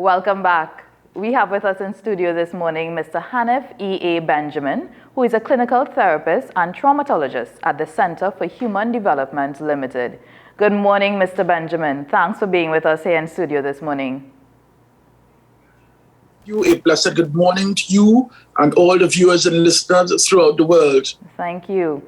Welcome back. We have with us in studio this morning Mr. Hanif E.A. Benjamin, who is a clinical therapist and traumatologist at the Center for Human Development Limited. Good morning, Mr. Benjamin. Thanks for being with us here in studio this morning. A blessed good morning to you and all the viewers and listeners throughout the world. Thank you.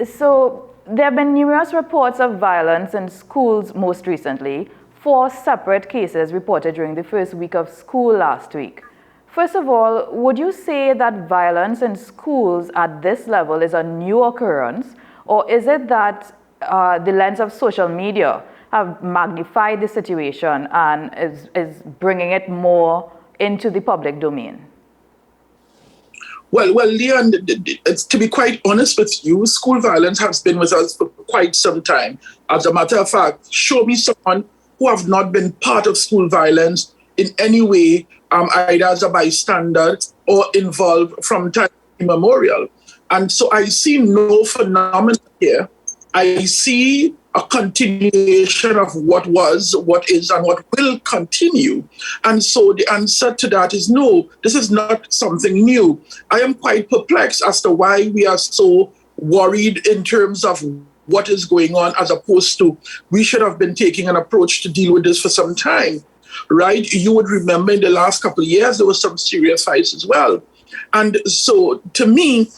So there have been numerous reports of violence in schools most recently. 4 separate cases reported during the first week of school last week. First of all, would you say that violence in schools at this level is a new occurrence, or is it that the lens of social media have magnified the situation and is bringing it more into the public domain? Well, Leon, to be quite honest with you, school violence has been with us for quite some time. As a matter of fact, show me someone who have not been part of school violence in any way, either as a bystander or involved from time immemorial. And so I see no phenomenon here. I see a continuation of what was, what is, and what will continue. And so the answer to that is no, this is not something new. I am quite perplexed as to why we are so worried in terms of what is going on, as opposed to we should have been taking an approach to deal with this for some time, right? You would remember in the last couple of years, there was some serious fights as well. And so to me,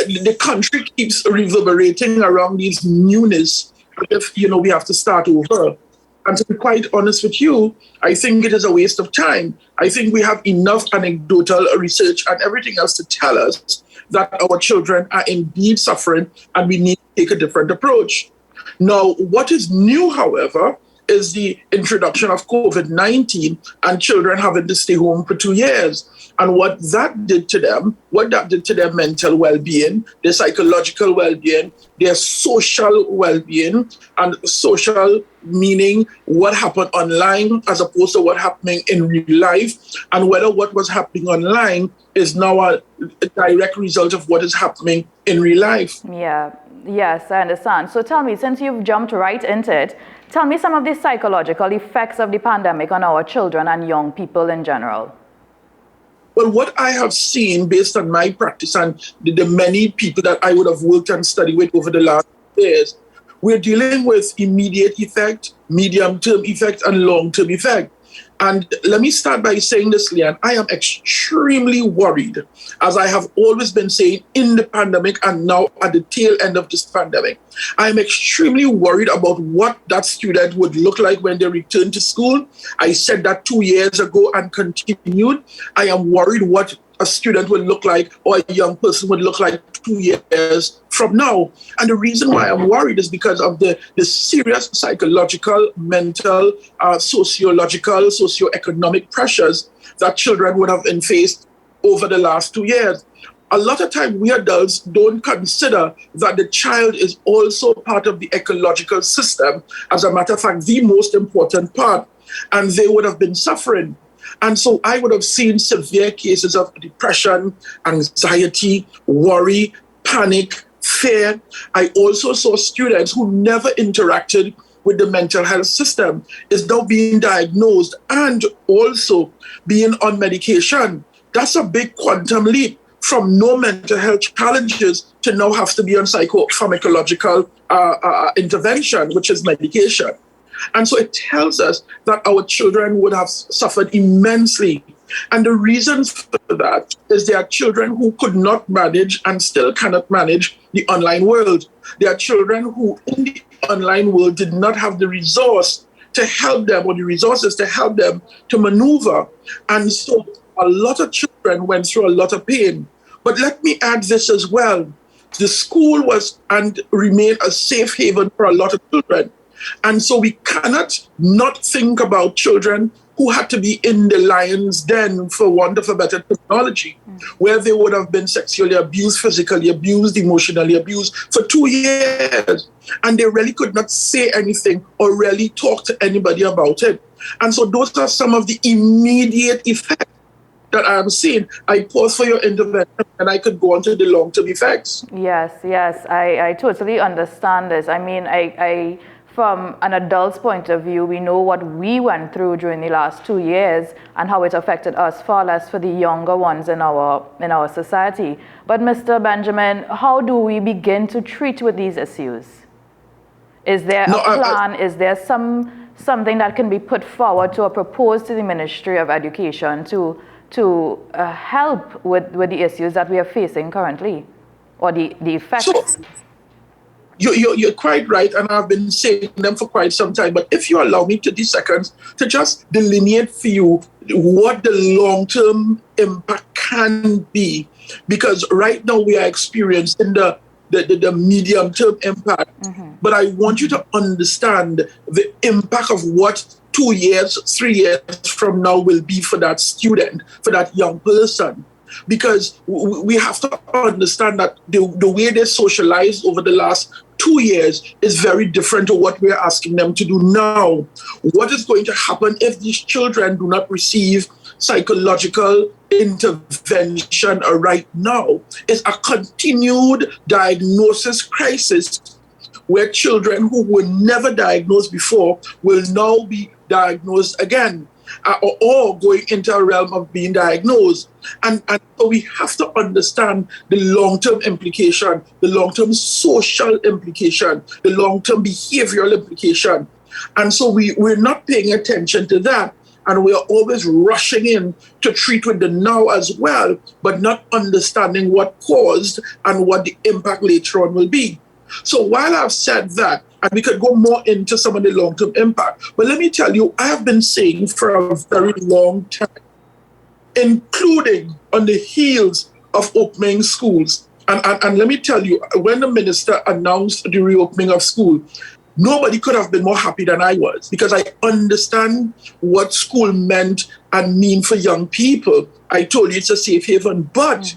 the country keeps reverberating around these newness, if, we have to start over. And to be quite honest with you, I think it is a waste of time. I think we have enough anecdotal research and everything else to tell us that our children are indeed suffering and we need to take a different approach. Now, what is new, however, is the introduction of COVID-19 and children having to stay home for 2 years. And what that did to them, what that did to their mental well-being, their psychological well-being, their social well-being, and social meaning what happened online as opposed to what happening in real life, and whether what was happening online is now a direct result of what is happening in real life. Yes, I understand. So tell me, since you've jumped right into it, tell me some of the psychological effects of the pandemic on our children and young people in general. Well, what I have seen based on my practice and the many people that I would have worked and studied with over the last years, we're dealing with immediate effect, medium-term effect, and long-term effect. And let me start by saying this, Leanne, I am extremely worried, as I have always been saying in the pandemic and now at the tail end of this pandemic. I'm extremely worried about what that student would look like when they return to school. I said that 2 years ago and continued. I am worried what a student would look like or a young person would look like 2 years from now. And the reason why I'm worried is because of the serious psychological, mental, sociological, socioeconomic pressures that children would have been faced over the last 2 years. A lot of time we adults don't consider that the child is also part of the ecological system. As a matter of fact, the most important part, and they would have been suffering. And so I would have seen severe cases of depression, anxiety, worry, panic, fear. I also saw students who never interacted with the mental health system is now being diagnosed and also being on medication. That's a big quantum leap from no mental health challenges to now have to be on psychopharmacological intervention, which is medication. And so it tells us that our children would have suffered immensely. And the reason for that is there are children who could not manage and still cannot manage the online world. There are children who in the online world did not have the resource to help them or the resources to help them to maneuver. And so a lot of children went through a lot of pain. But let me add this as well. The school was and remained a safe haven for a lot of children. And so we cannot not think about children who had to be in the lion's den, for want of a better terminology, where they would have been sexually abused, physically abused, emotionally abused for 2 years. And they really could not say anything or really talk to anybody about it. And so those are some of the immediate effects that I'm seeing. I pause for your intervention and I could go on to the long-term effects. Yes, I totally understand this. I mean, I from an adult's point of view, we know what we went through during the last 2 years and how it affected us, far less for the younger ones in our society. But Mr. Benjamin, how do we begin to treat with these issues? Is there a plan? Is there something that can be put forward to or proposed to the Ministry of Education to help with the issues that we are facing currently, or the effects? So, you're quite right, and I've been saying them for quite some time. But if you allow me 30 seconds to just delineate for you what the long-term impact can be, because right now we are experiencing the medium-term impact. But I want you to understand the impact of what 2 years, 3 years from now will be for that student, for that young person. Because we have to understand that the way they socialized over the last 2 years is very different to what we're asking them to do now. What is going to happen if these children do not receive psychological intervention right now is a continued diagnosis crisis where children who were never diagnosed before will now be diagnosed again. Or going into a realm of being diagnosed. And so we have to understand the long-term implication, the long-term social implication, the long-term behavioral implication. And so we're not paying attention to that. And we're always rushing in to treat with the now as well, but not understanding what caused and what the impact later on will be. So while I've said that, and we could go more into some of the long-term impact, but let me tell you, I have been saying for a very long time, including on the heels of opening schools. And let me tell you, when the minister announced the reopening of school, nobody could have been more happy than I was, because I understand what school meant and mean for young people. I told you it's a safe haven, but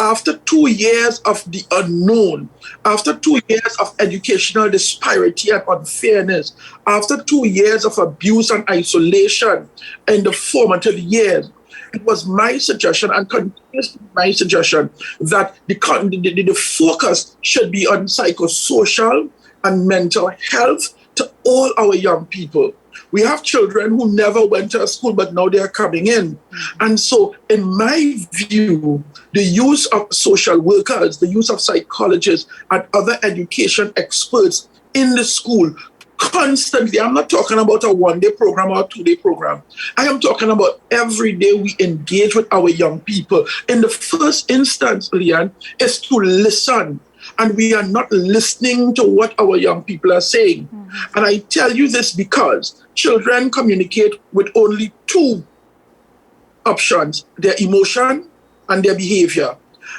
after 2 years of the unknown, after 2 years of educational disparity and unfairness, after 2 years of abuse and isolation in the formative years, it was my suggestion and continues to be my suggestion that the focus should be on psychosocial and mental health to all our young people. We have children who never went to a school, but now they are coming in. And so, in my view, the use of social workers, the use of psychologists and other education experts in the school constantly, I'm not talking about a one-day program or a two-day program. I am talking about every day we engage with our young people. In the first instance, Leanne, is to listen. And we are not listening to what our young people are saying. And I tell you this because children communicate with only two options, their emotion and their behavior.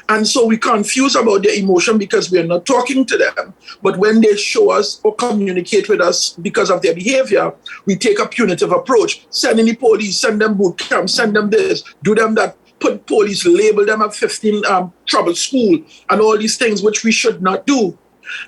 And so we confuse about their emotion because we are not talking to them. But when they show us or communicate with us because of their behavior, we take a punitive approach. Send in the police, send them boot camp, send them this, do them that. Put police, label them at 15 trouble school and all these things which we should not do.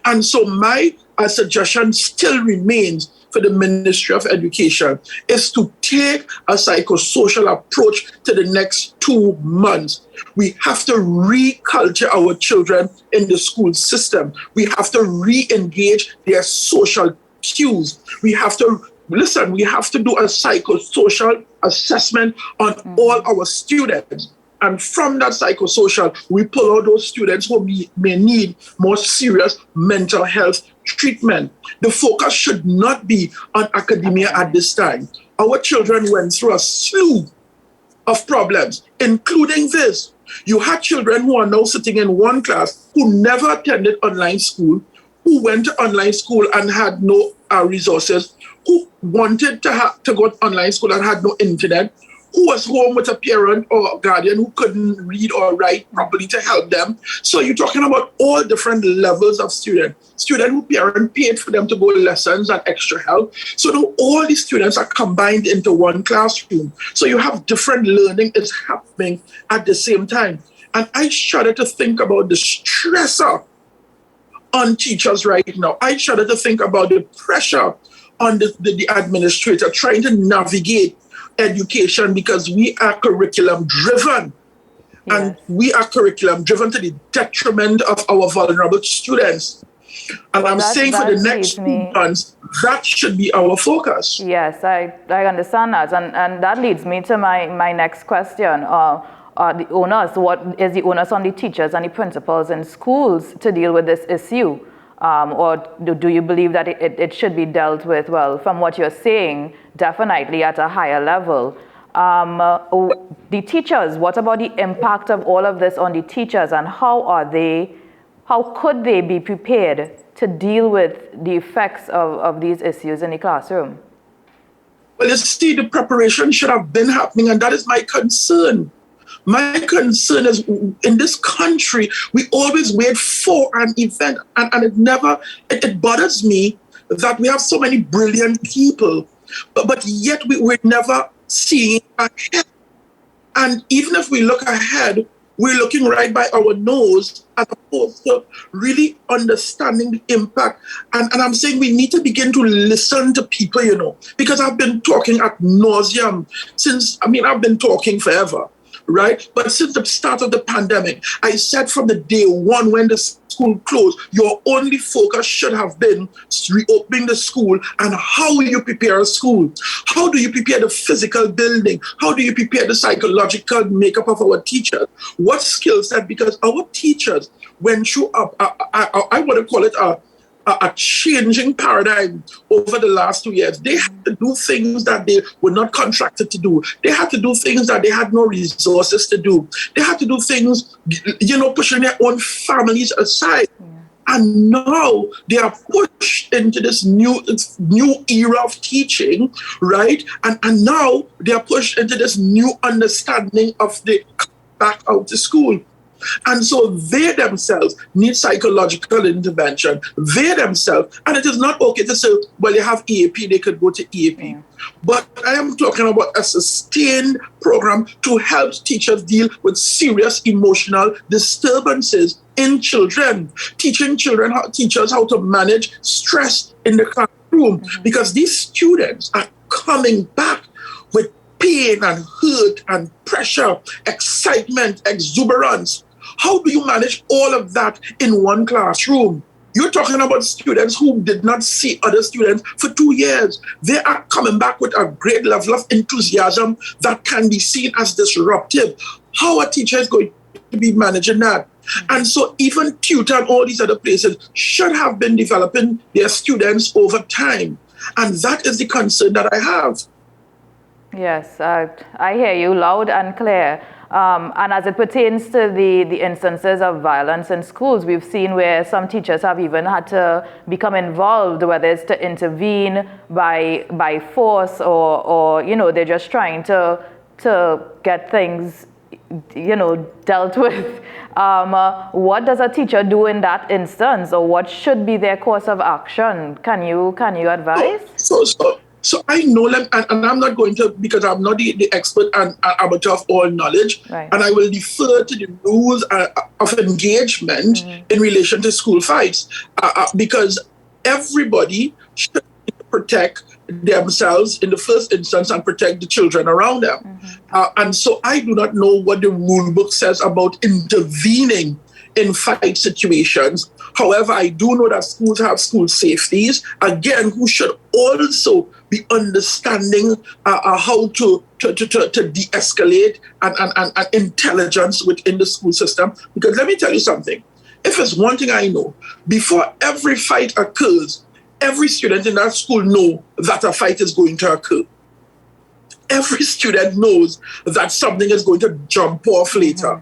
And so my suggestion still remains for the Ministry of Education is to take a psychosocial approach to the next 2 months. We have to reculture our children in the school system. We have to re-engage their social cues. We have to listen, we have to do a psychosocial assessment on all our students. And from that psychosocial, we pull out those students who may need more serious mental health treatment. The focus should not be on academia at this time. Our children went through a slew of problems, including this. You had children who are now sitting in one class who never attended online school, who went to online school and had no resources, who wanted to go to online school and had no internet, who was home with a parent or a guardian who couldn't read or write properly to help them. So you're talking about all different levels of student who parent paid for them to go to lessons and extra help. So now all these students are combined into one classroom. So you have different learning is happening at the same time. And I shudder to think about the stressor on teachers right now. I shudder to think about the pressure on the administrator trying to navigate education because we are curriculum driven. Yes. And we are curriculum driven to the detriment of our vulnerable students. And Well, I'm saying for that the next leads 2 me. months, that should be our focus. Yes, I understand that. And that leads me to my next question. The onus, what is the onus on the teachers and the principals in schools to deal with this issue? Or do you believe that it should be dealt with, well, from what you're saying, definitely at a higher level? The teachers, what about the impact of all of this on the teachers, and how could they be prepared to deal with the effects of these issues in the classroom? Well, you see, the preparation should have been happening, and that is my concern. My concern is in this country, we always wait for an event, and it bothers me that we have so many brilliant people, but yet we're never seeing ahead. And even if we look ahead, we're looking right by our nose as opposed to really understanding the impact. And I'm saying we need to begin to listen to people, because I've been talking ad nauseum I've been talking forever, right? But since the start of the pandemic, I said from the day one when the school closed, your only focus should have been reopening the school and how you prepare a school. How do you prepare the physical building? How do you prepare the psychological makeup of our teachers? What skill set? Because our teachers went through I want to call it a changing paradigm over the last 2 years. They had to do things that they were not contracted to do. They had to do things that they had no resources to do. They had to do things, pushing their own families aside. Yeah. And now they are pushed into this new era of teaching, right? And now they are pushed into this new understanding of the back out to school. And so they themselves need psychological intervention. They themselves, and it is not okay to say, well, you have EAP, they could go to EAP. Yeah. But I am talking about a sustained program to help teachers deal with serious emotional disturbances in children, teaching teachers how to manage stress in the classroom, because these students are coming back with pain and hurt and pressure, excitement, exuberance. How do you manage all of that in one classroom? You're talking about students who did not see other students for 2 years. They are coming back with a great level of enthusiasm that can be seen as disruptive. How a teacher is going to be managing that? And so even tutor and all these other places should have been developing their students over time. And that is the concern that I have. Yes, I hear you loud and clear. And as it pertains to the instances of violence in schools, we've seen where some teachers have even had to become involved, whether it's to intervene by force or they're just trying to get things dealt with. What does a teacher do in that instance, or what should be their course of action? Can you advise? So I know them, and I'm not going to, because I'm not the expert and arbiter of all knowledge, right. And I will defer to the rules of engagement in relation to school fights, because everybody should protect themselves in the first instance and protect the children around them. And so I do not know what the rule book says about intervening in fight situations. However, I do know that schools have school safeties, again, who should also be understanding how to de-escalate and intelligence within the school system. Because let me tell you something. If it's one thing I know, before every fight occurs, every student in that school knows that a fight is going to occur. Every student knows that something is going to jump off later.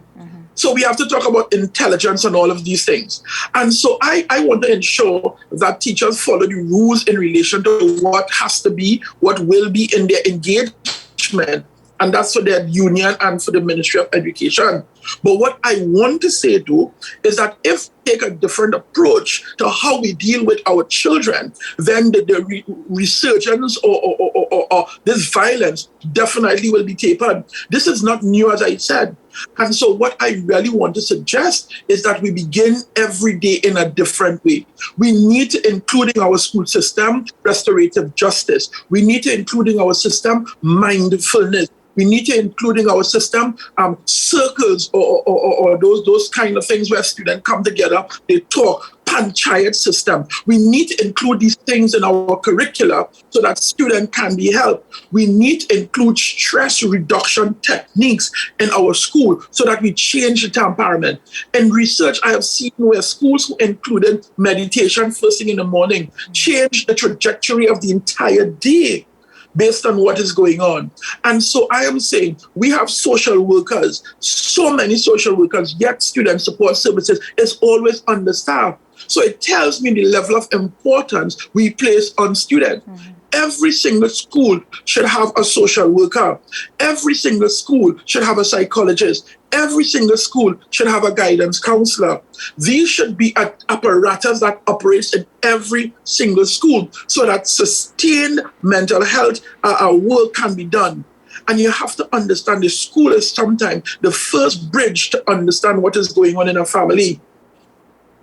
So we have to talk about intelligence and all of these things. And so I want to ensure that teachers follow the rules in relation to what has to be, what will be in their engagement. And that's for their union and for the Ministry of Education. But what I want to say, though, is that if we take a different approach to how we deal with our children, then the resurgence or this violence definitely will be tapered. This is not new, as I said. And so what I really want to suggest is that we begin every day in a different way. We need to include in our school system restorative justice. We need to include in our system mindfulness. We need to include in our system circles or those kind of things where students come together, they talk, panchayat system. We need to include these things in our curricula so that students can be helped. We need to include stress reduction techniques in our school so that we change the temperament. In research, I have seen where schools who included meditation first thing in the morning change the trajectory of the entire day based on what is going on. And so I am saying we have social workers, so many social workers, yet student support services is always understaffed. So it tells me the level of importance we place on students. Every single school should have a social worker. Every single school should have a psychologist. Every single school should have a guidance counselor. These should be an apparatus that operates in every single school so that sustained mental health work can be done. And you have to understand the school is sometimes the first bridge to understand what is going on in a family.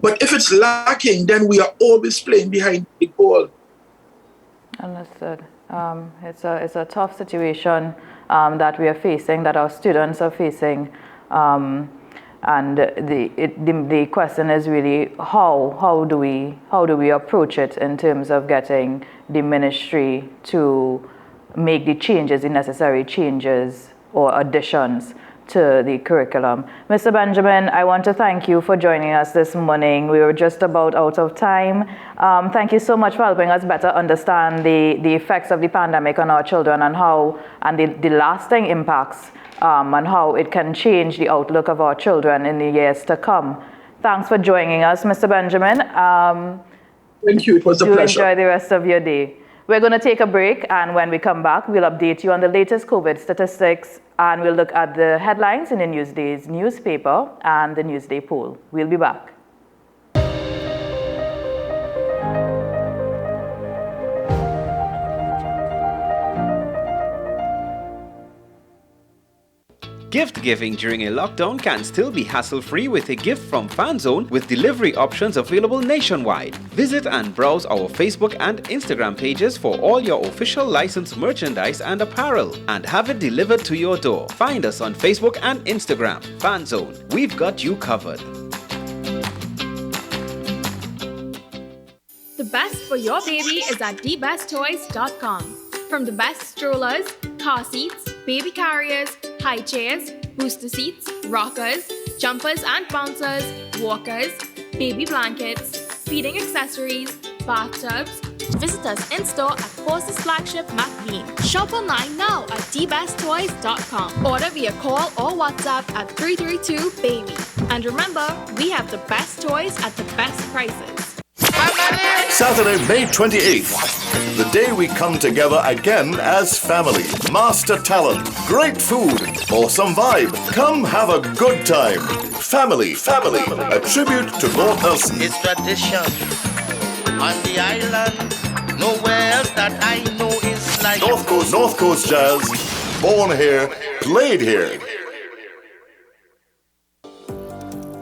But if it's lacking, then we are always playing behind the ball. Understood. It's a tough situation that we are facing, that our students are facing, and the question is really how do we approach it in terms of getting the ministry to make the necessary changes or additions to the curriculum. Mr. Benjamin, I want to thank you for joining us this morning. We were just about out of time. Thank you so much for helping us better understand the effects of the pandemic on our children and the lasting impacts and how it can change the outlook of our children in the years to come. Thanks for joining us, Mr. Benjamin. Thank you. It was a pleasure. Enjoy the rest of your day. We're going to take a break, and when we come back, we'll update you on the latest COVID statistics, and we'll look at the headlines in the Newsday's newspaper and the Newsday poll. We'll be back. Gift giving during a lockdown can still be hassle-free with a gift from FanZone with delivery options available nationwide. Visit and browse our Facebook and Instagram pages for all your official licensed merchandise and apparel and have it delivered to your door. Find us on Facebook and Instagram. FanZone, we've got you covered. The best for your baby is at thebesttoys.com. From the best strollers, car seats, baby carriers, high chairs, booster seats, rockers, jumpers and bouncers, walkers, baby blankets, feeding accessories, bathtubs. Visit us in-store at Forces Flagship McLean. Shop online now at thebesttoys.com. Order via call or WhatsApp at 332-BABY. And remember, we have the best toys at the best prices. Saturday, May 28th, the day we come together again as family. Master talent, great food, awesome vibe. Come have a good time. Family, a tribute to Lord Nelson. It's tradition on the island. Nowhere else that I know is like North Coast Jazz, born here, played here.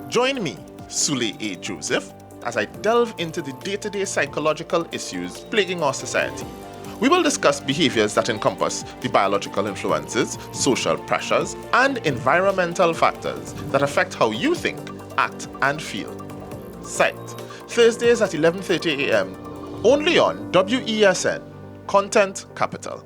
Join me, Sule A. Joseph, as I delve into the day-to-day psychological issues plaguing our society. We will discuss behaviors that encompass the biological influences, social pressures, and environmental factors that affect how you think, act, and feel. Site, Thursdays at 11:30 a.m., only on WESN, Content Capital.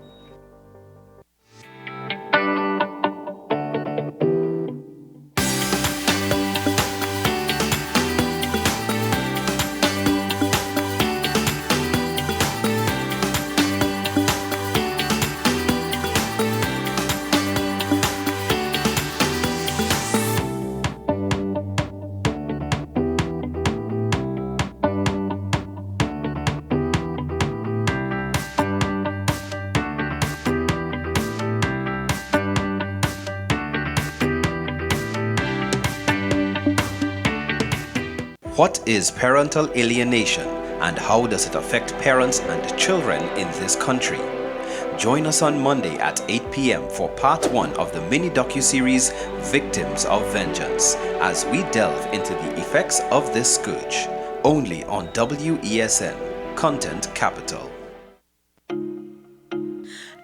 What is parental alienation and how does it affect parents and children in this country? Join us on Monday at 8 p.m. for part 1 of the mini docuseries Victims of Vengeance as we delve into the effects of this scourge. Only on WESN, Content Capital.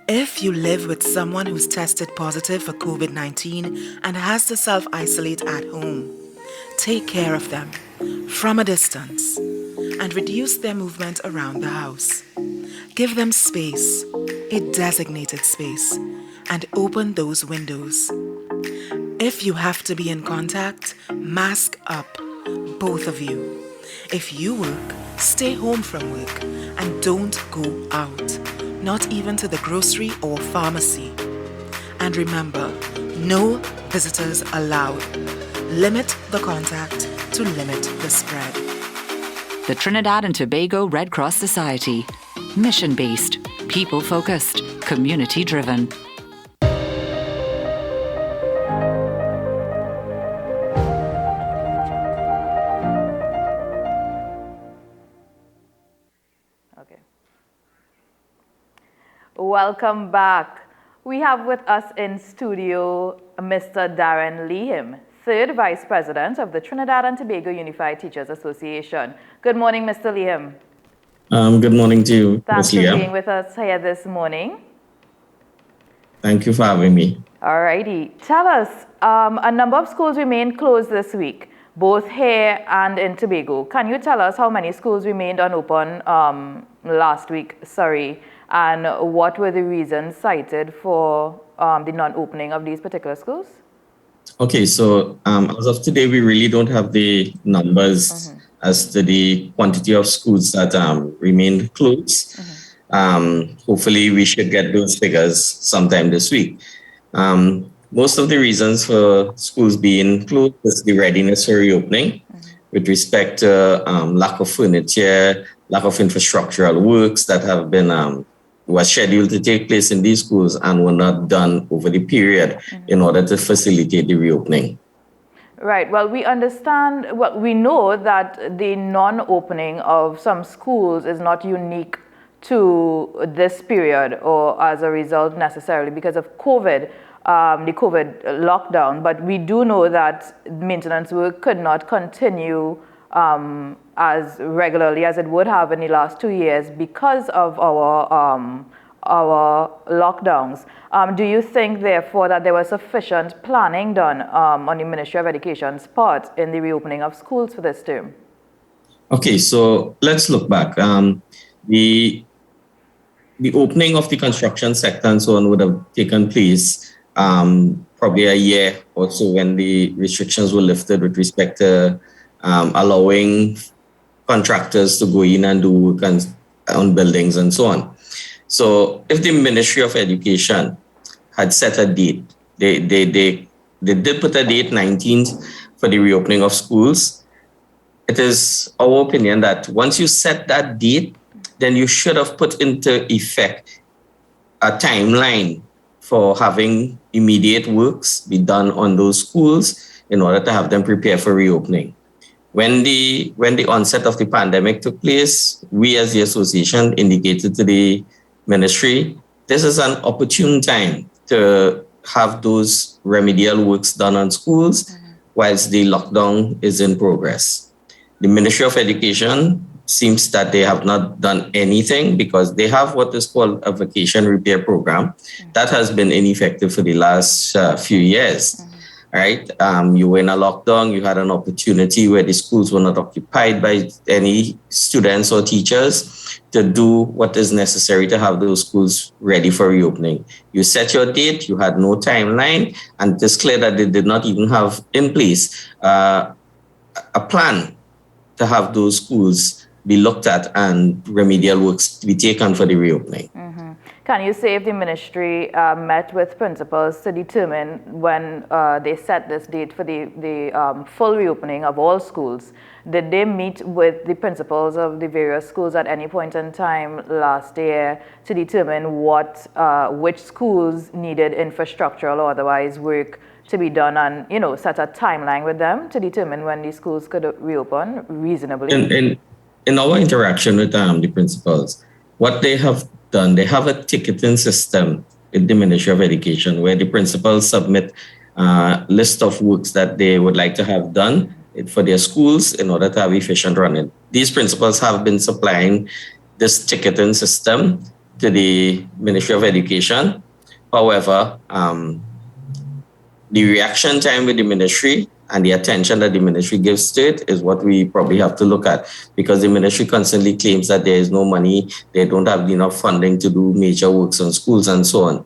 If you live with someone who's tested positive for COVID-19 and has to self-isolate at home, take care of them from a distance and reduce their movement around the house. Give them space, a designated space, and open those windows. If you have to be in contact, mask up, both of you. If you work, stay home from work and don't go out, not even to the grocery or pharmacy. And remember, no visitors allowed. Limit the contact to limit the spread. The Trinidad and Tobago Red Cross Society. Mission-based, people-focused, community-driven. Okay. Welcome back. We have with us in studio Mr. Darren Lehim, third Vice President of the Trinidad and Tobago Unified Teachers Association. Good morning, Mr. Lehim. Good morning to you, Thanks Ms. for Leah. being with us here this morning. Thank you for having me. Alrighty. Tell us, a number of schools remained closed this week, both here and in Tobago. Can you tell us how many schools remained unopened last week? And what were the reasons cited for the non-opening of these particular schools? Okay, so as of today, we really don't have the numbers as to the quantity of schools that remained closed. Hopefully, we should get those figures sometime this week. Most of the reasons for schools being closed is the readiness for reopening with respect to lack of furniture, lack of infrastructural works that have been was scheduled to take place in these schools and were not done over the period in order to facilitate the reopening. Right. Well, we understand, we know that the non-opening of some schools is not unique to this period or as a result necessarily because of COVID, the COVID lockdown. But we do know that maintenance work could not continue as regularly as it would have in the last 2 years because of our lockdowns. Do you think, therefore, that there was sufficient planning done on the Ministry of Education's part in the reopening of schools for this term? Okay, so let's look back. The opening of the construction sector and so on would have taken place probably a year or so when the restrictions were lifted with respect to allowing contractors to go in and do work on buildings and so on. So if the Ministry of Education had set a date, they did put a date, 19th, for the reopening of schools. It is our opinion that once you set that date, then you should have put into effect a timeline for having immediate works be done on those schools in order to have them prepare for reopening. When the onset of the pandemic took place, we as the association indicated to the ministry, this is an opportune time to have those remedial works done on schools whilst the lockdown is in progress. The Ministry of Education seems that they have not done anything because they have what is called a vacation repair program that has been ineffective for the last few years. Right? You were in a lockdown, you had an opportunity where the schools were not occupied by any students or teachers to do what is necessary to have those schools ready for reopening. You set your date, you had no timeline, and it's clear that they did not even have in place a plan to have those schools be looked at and remedial works to be taken for the reopening. Can you say if the ministry met with principals to determine when they set this date for the full reopening of all schools? Did they meet with the principals of the various schools at any point in time last year to determine which schools needed infrastructural or otherwise work to be done and, set a timeline with them to determine when these schools could reopen reasonably? In our interaction with the principals, what they have done, they have a ticketing system in the Ministry of Education where the principals submit a list of works that they would like to have done for their schools in order to have efficient running. These principals have been supplying this ticketing system to the Ministry of Education. However, the reaction time with the ministry and the attention that the ministry gives to it is what we probably have to look at, because the ministry constantly claims that there is no money, they don't have enough funding to do major works on schools and so on.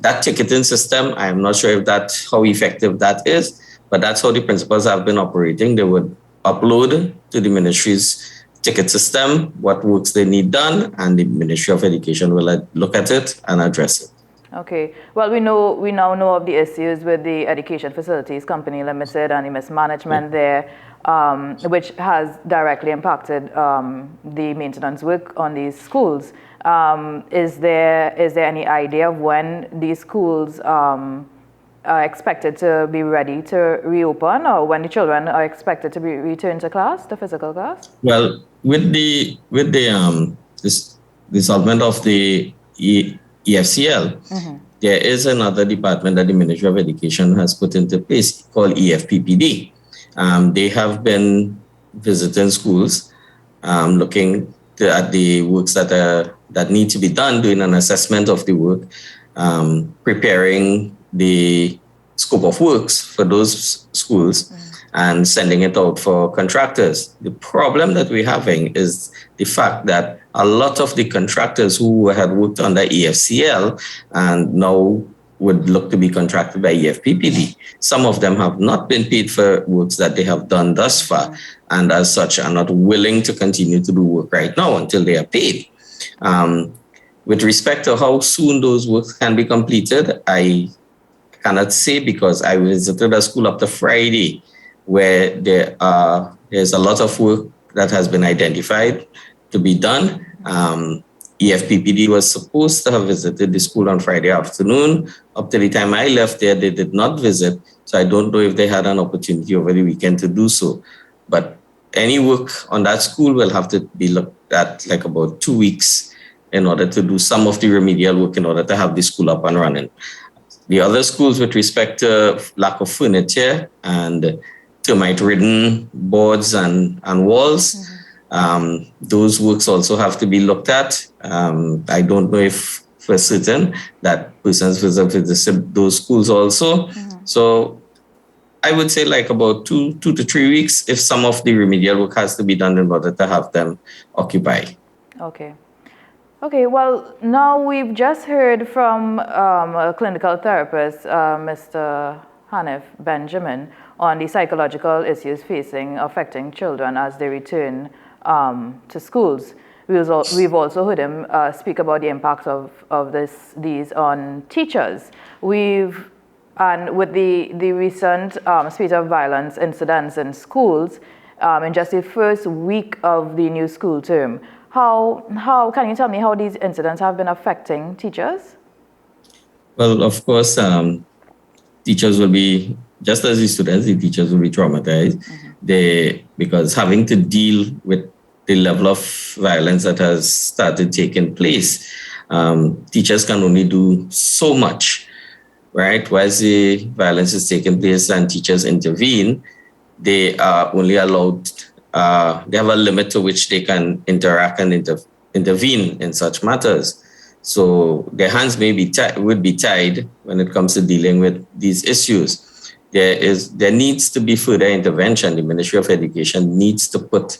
That ticketing system, I'm not sure if that's how effective that is, but that's how the principals have been operating. They would upload to the ministry's ticket system what works they need done, and the Ministry of Education will look at it and address it. Okay. Well, we now know of the issues with the Education Facilities Company Limited and the mismanagement there, which has directly impacted the maintenance work on these schools. Is there any idea of when these schools are expected to be ready to reopen, or when the children are expected to be returned to class, to physical class? Well, with the dissolvement of the EFCL, there is another department that the Ministry of Education has put into place called EFPPD. They have been visiting schools, looking at the works that need to be done, doing an assessment of the work, preparing the scope of works for those schools, and sending it out for contractors. The problem that we're having is the fact that a lot of the contractors who had worked under EFCL and now would look to be contracted by EFPPD, some of them have not been paid for works that they have done thus far, and as such are not willing to continue to do work right now until they are paid. With respect to how soon those works can be completed, I cannot say, because I visited a school up to Friday where there's a lot of work that has been identified to be done. EFPPD was supposed to have visited the school on Friday afternoon. Up to the time I left there, they did not visit. So I don't know if they had an opportunity over the weekend to do so. But any work on that school will have to be looked at like about 2 weeks in order to do some of the remedial work in order to have the school up and running. The other schools, with respect to lack of furniture and termite-ridden boards and walls, those works also have to be looked at. I don't know if for certain that persons visit those schools also. So I would say like about 2 to 3 weeks if some of the remedial work has to be done in order to have them occupied. Okay, well, now we've just heard from a clinical therapist, Mr. Hanif Benjamin, on the psychological issues affecting children as they return to schools. We've also heard him speak about the impact of these on teachers. And with the recent spate of violence incidents in schools, in just the first week of the new school term, how can you tell me how these incidents have been affecting teachers? Well, of course, teachers will be, just as the students, the teachers will be traumatized. Because having to deal with the level of violence that has started taking place, teachers can only do so much, right? Whilst the violence is taking place and teachers intervene, they are only allowed, they have a limit to which they can interact and intervene in such matters. So their hands would be tied when it comes to dealing with these issues. There needs to be further intervention. The Ministry of Education needs to put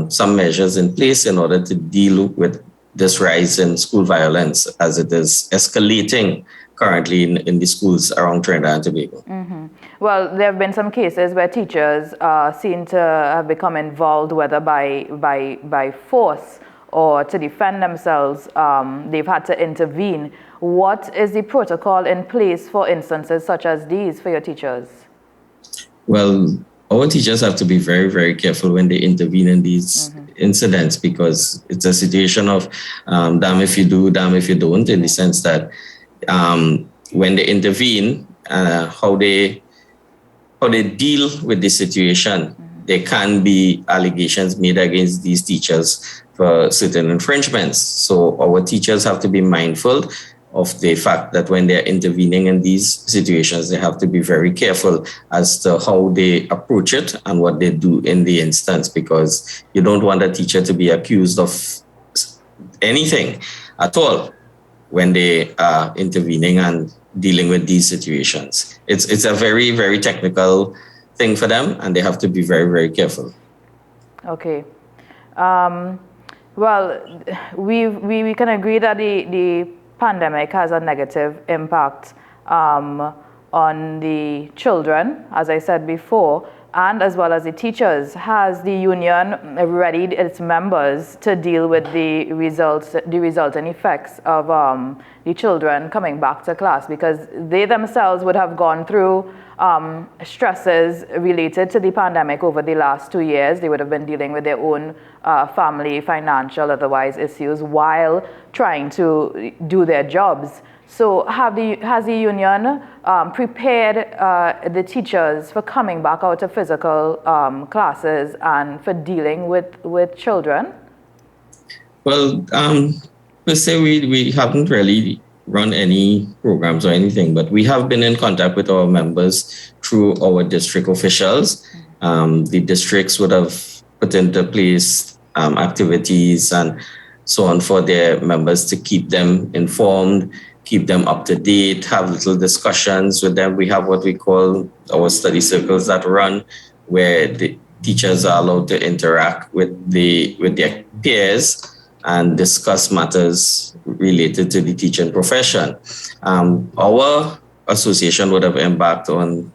some measures in place in order to deal with this rise in school violence as it is escalating currently in the schools around Trinidad and Tobago. Well, there have been some cases where teachers seem to have become involved, whether by force or to defend themselves. They've had to intervene. What is the protocol in place for instances such as these for your teachers? Well, our teachers have to be very, very careful when they intervene in these incidents, because it's a situation of damn if you do, damn if you don't, in the sense that when they intervene, how they deal with the situation, there can be allegations made against these teachers for certain infringements. So our teachers have to be mindful of the fact that when they're intervening in these situations, they have to be very careful as to how they approach it and what they do in the instance, because you don't want a teacher to be accused of anything at all when they are intervening and dealing with these situations. It's a very, very technical thing for them, and they have to be very, very careful. Okay. Well, we can agree that the pandemic has a negative impact on the children, as I said before, and as well as the teachers. Has the union readied its members to deal with the resultant effects of the children coming back to class? Because they themselves would have gone through stresses related to the pandemic over the last 2 years. They would have been dealing with their own family, financial, otherwise issues while trying to do their jobs. So has the union prepared the teachers for coming back out of physical classes and for dealing with children? Well, per se, we haven't really run any programs or anything, but we have been in contact with our members through our district officials. The districts would have put into place activities and so on for their members to keep them informed, keep them up to date, have little discussions with them. We have what we call our study circles that run, where the teachers are allowed to interact with their peers and discuss matters related to the teaching profession. Our association would have embarked on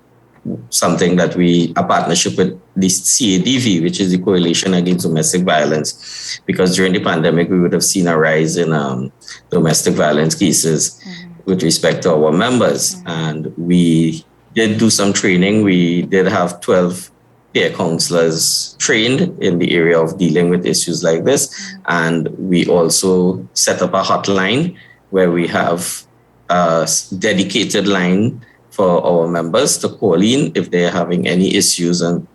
something that a partnership with the CADV, which is the Coalition Against Domestic Violence, because during the pandemic, we would have seen a rise in domestic violence cases with respect to our members. And we did do some training. We did have 12 peer counselors trained in the area of dealing with issues like this. And we also set up a hotline where we have a dedicated line for our members to call in if they're having any issues and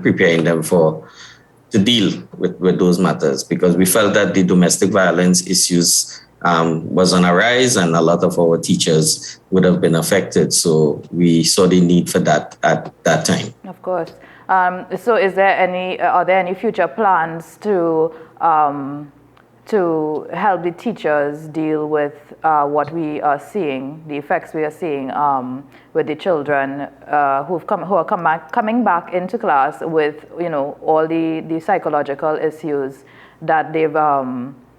preparing them to deal with those matters, because we felt that the domestic violence issues was on a rise and a lot of our teachers would have been affected. So we saw the need for that at that time. Of course. So are there any future plans to help the teachers deal with what we are seeing, the effects we are seeing with the children who are coming back into class with, all the psychological issues that they've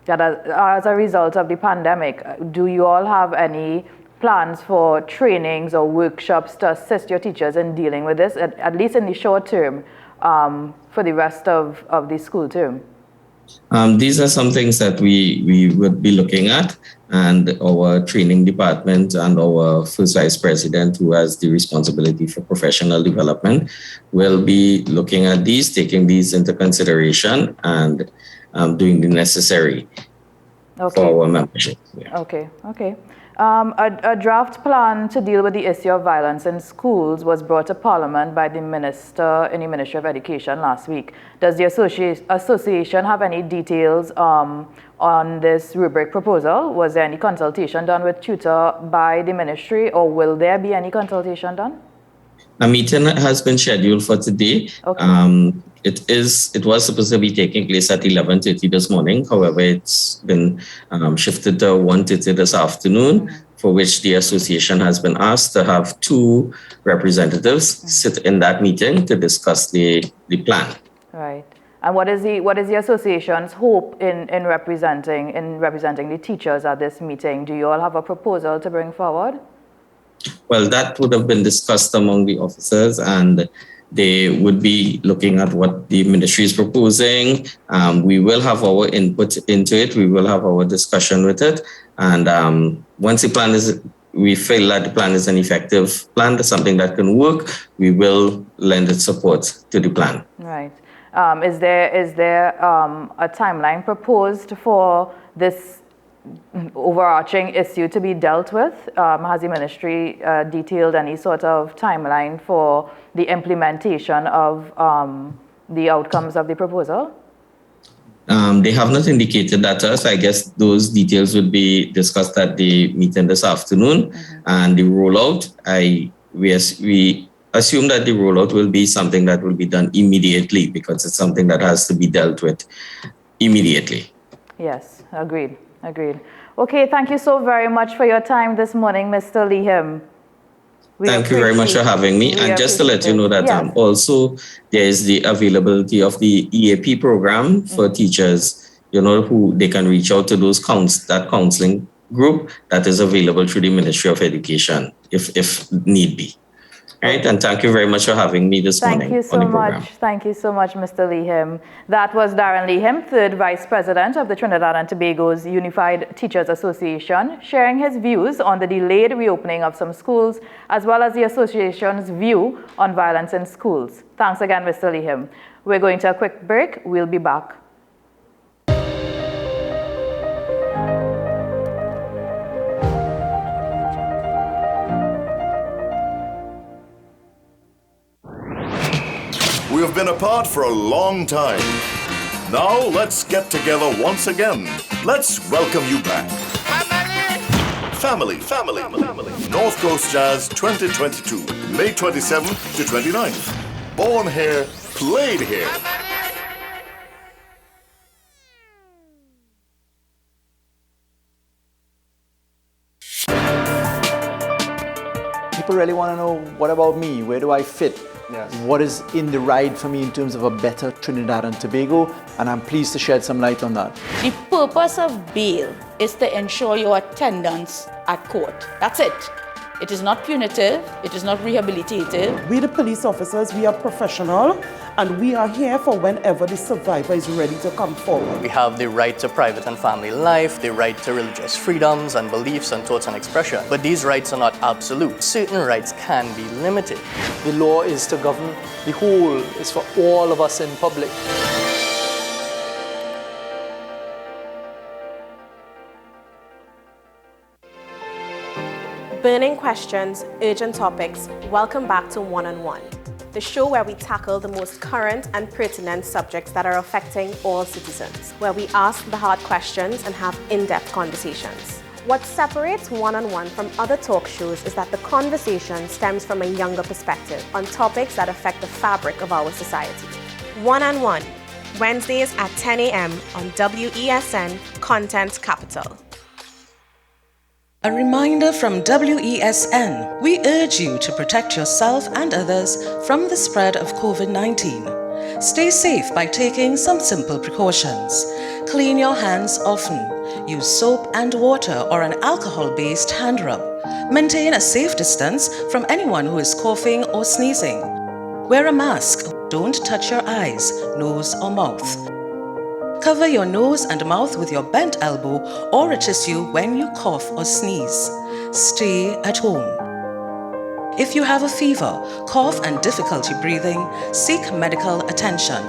that are as a result of the pandemic? Do you all have any plans for trainings or workshops to assist your teachers in dealing with this, at least in the short term, for the rest of the school term? These are some things that we would be looking at, and our training department and our first vice president, who has the responsibility for professional development, will be looking at these, taking these into consideration, and doing the necessary for our membership. Yeah. Okay. A draft plan to deal with the issue of violence in schools was brought to Parliament by the Minister in the Ministry of Education last week. Does the association have any details on this rubric proposal? Was there any consultation done with tutor by the ministry, or will there be any consultation done? A meeting has been scheduled for today. Okay. It was supposed to be taking place at 11:30 this morning. However, it's been shifted to 1:30 this afternoon, for which the association has been asked to have 2 representatives sit in that meeting to discuss the plan. Right. And what is the association's hope in representing the teachers at this meeting? Do you all have a proposal to bring forward? Well, that would have been discussed among the officers, and they would be looking at what the ministry is proposing. We will have our input into it. We will have our discussion with it. And once we feel that the plan is an effective plan, something that can work, we will lend its support to the plan. Right. Is there a timeline proposed for this overarching issue to be dealt with? Has the ministry detailed any sort of timeline for the implementation of the outcomes of the proposal? They have not indicated that to us. I guess those details would be discussed at the meeting this afternoon. And the rollout, we assume that the rollout will be something that will be done immediately, because it's something that has to be dealt with immediately. Yes, agreed. Okay, thank you so very much for your time this morning, Mr. Lihim. Thank you very much for having me. And just to let you know that also there is the availability of the EAP program for teachers, who they can reach out to those that counseling group that is available through the Ministry of Education if need be. Right, and thank you very much for having me this morning. Thank you so much. Thank you so much, Mr. Lihim. That was Darren Lihim, 3rd Vice President of the Trinidad and Tobago's Unified Teachers Association, sharing his views on the delayed reopening of some schools, as well as the association's view on violence in schools. Thanks again, Mr. Lihim. We're going to a quick break. We'll be back. We have been apart for a long time. Now let's get together once again. Let's welcome you back. Family. North Coast Jazz 2022, May 27th to 29th. Born here, played here. People really want to know, what about me? Where do I fit? Yes. What is in the ride for me in terms of a better Trinidad and Tobago? And I'm pleased to shed some light on that. The purpose of bail is to ensure your attendance at court. That's it. It is not punitive. It is not rehabilitative. We, the police officers, we are professional, and we are here for whenever the survivor is ready to come forward. We have the right to private and family life, the right to religious freedoms and beliefs and thoughts and expression. But these rights are not absolute. Certain rights can be limited. The law is to govern the whole. It's for all of us in public. Burning questions, urgent topics. Welcome back to One on One, the show where we tackle the most current and pertinent subjects that are affecting all citizens, where we ask the hard questions and have in-depth conversations. What separates One on One from other talk shows is that the conversation stems from a younger perspective on topics that affect the fabric of our society. One on One, Wednesdays at 10 a.m. on WESN Content Capital. A reminder from WESN. We urge you to protect yourself and others from the spread of COVID-19. Stay safe by taking some simple precautions. Clean your hands often. Use soap and water or an alcohol-based hand rub. Maintain a safe distance from anyone who is coughing or sneezing. Wear a mask. Don't touch your eyes, nose or mouth. Cover your nose and mouth with your bent elbow or a tissue when you cough or sneeze. Stay at home. If you have a fever, cough and difficulty breathing, seek medical attention.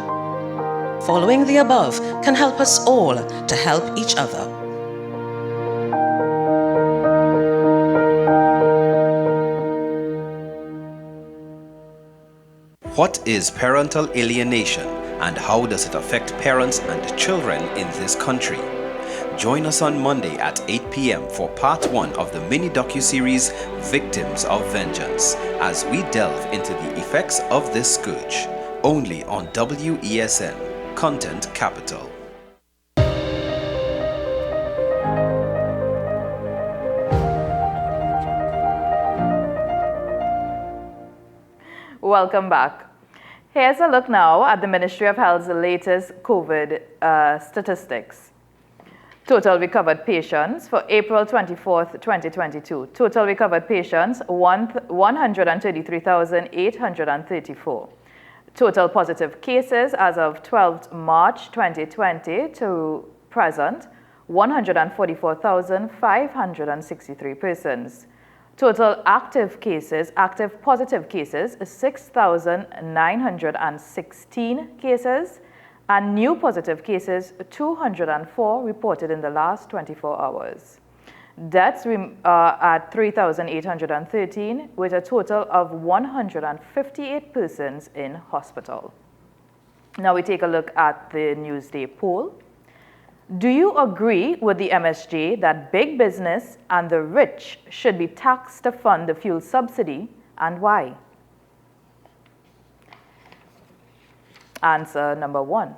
Following the above can help us all to help each other. What is parental alienation, and how does it affect parents and children in this country? Join us on Monday at 8 p.m. for part 1 of the mini docuseries Victims of Vengeance, as we delve into the effects of this scourge, only on WESN Content Capital. Welcome back. Here's a look now at the Ministry of Health's latest COVID statistics. Total recovered patients for April 24th, 2022. Total recovered patients, 133,834. Total positive cases as of 12th March 2020 to present, 144,563 persons. Total active positive cases, 6,916 cases, and new positive cases, 204 reported in the last 24 hours. Deaths are at 3,813, with a total of 158 persons in hospital. Now we take a look at the Newsday poll. Do you agree with the MSJ that big business and the rich should be taxed to fund the fuel subsidy, and why? Answer number 1.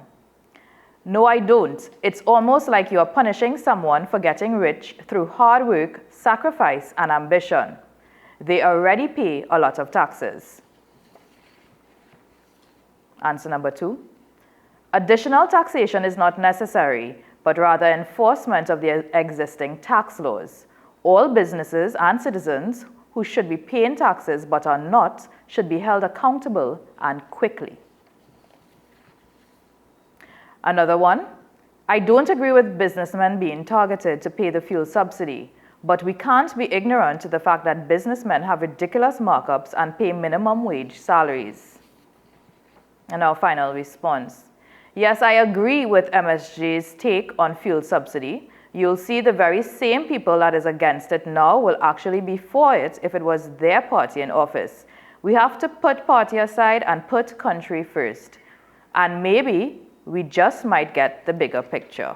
No, I don't. It's almost like you are punishing someone for getting rich through hard work, sacrifice, and ambition. They already pay a lot of taxes. Answer number 2. Additional taxation is not necessary, but rather enforcement of the existing tax laws. All businesses and citizens who should be paying taxes but are not should be held accountable and quickly. Another one, I don't agree with businessmen being targeted to pay the fuel subsidy, but we can't be ignorant to the fact that businessmen have ridiculous markups and pay minimum wage salaries. And our final response. Yes, I agree with MSJ's take on fuel subsidy. You'll see the very same people that is against it now will actually be for it if it was their party in office. We have to put party aside and put country first. And maybe we just might get the bigger picture.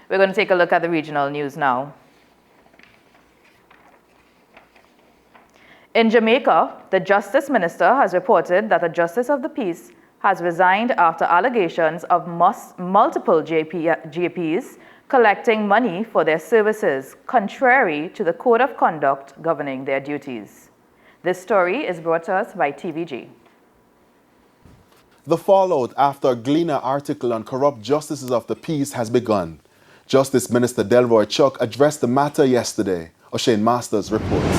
We're going to take a look at the regional news now. In Jamaica, the Justice Minister has reported that the Justice of the Peace has resigned after allegations of multiple JPs collecting money for their services, contrary to the code of conduct governing their duties. This story is brought to us by TVG. The fallout after a Gleaner article on corrupt justices of the peace has begun. Justice Minister Delroy Chuck addressed the matter yesterday. O'Shane Masters reports.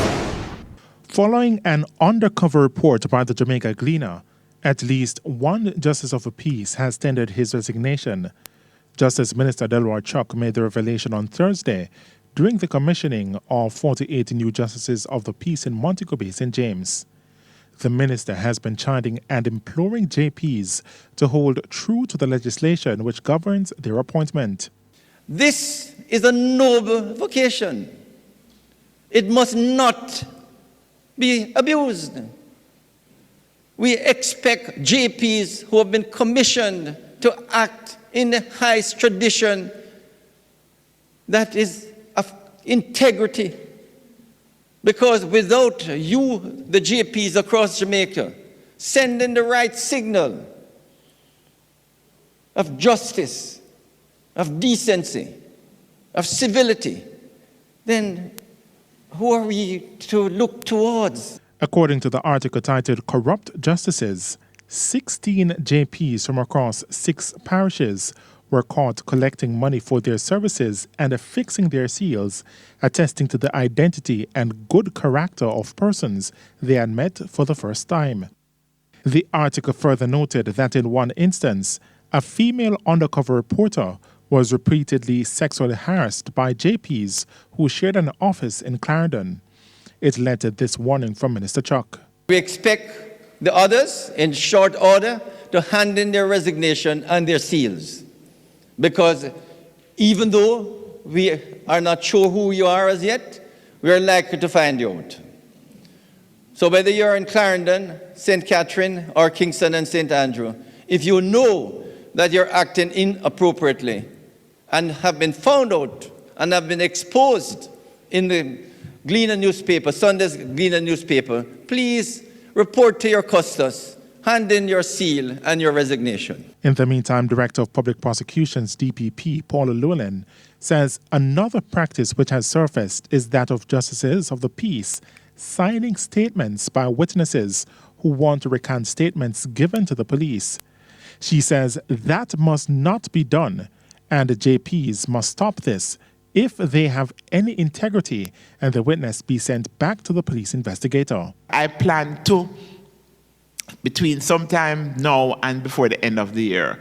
Following an undercover report by the Jamaica Gleaner, at least one Justice of the Peace has tendered his resignation. Justice Minister Delroy Chuck made the revelation on Thursday during the commissioning of 48 new Justices of the Peace in Montego Bay, St. James. The minister has been chiding and imploring JPs to hold true to the legislation which governs their appointment. This is a noble vocation. It must not be abused. We expect JPs who have been commissioned to act in the highest tradition that is of integrity. Because without you, the JPs across Jamaica, sending the right signal of justice, of decency, of civility, then who are we to look towards? According to the article titled Corrupt Justices, 16 JPs from across 6 parishes were caught collecting money for their services and affixing their seals, attesting to the identity and good character of persons they had met for the first time. The article further noted that in one instance, a female undercover reporter was repeatedly sexually harassed by JPs who shared an office in Clarendon. It led to this warning from Minister Chuck. We expect the others, in short order, to hand in their resignation and their seals. Because even though we are not sure who you are as yet, we are likely to find you out. So whether you're in Clarendon, St. Catherine, or Kingston and St. Andrew, if you know that you're acting inappropriately and have been found out and have been exposed in the Gleaner newspaper, Sunday's Gleaner newspaper, please report to your custos, hand in your seal and your resignation. In the meantime, Director of Public Prosecutions, DPP, Paula Llewellyn, says another practice which has surfaced is that of justices of the peace signing statements by witnesses who want to recant statements given to the police. She says that must not be done, and the JPs must stop this if they have any integrity, and the witness be sent back to the police investigator. I plan to, between sometime now and before the end of the year,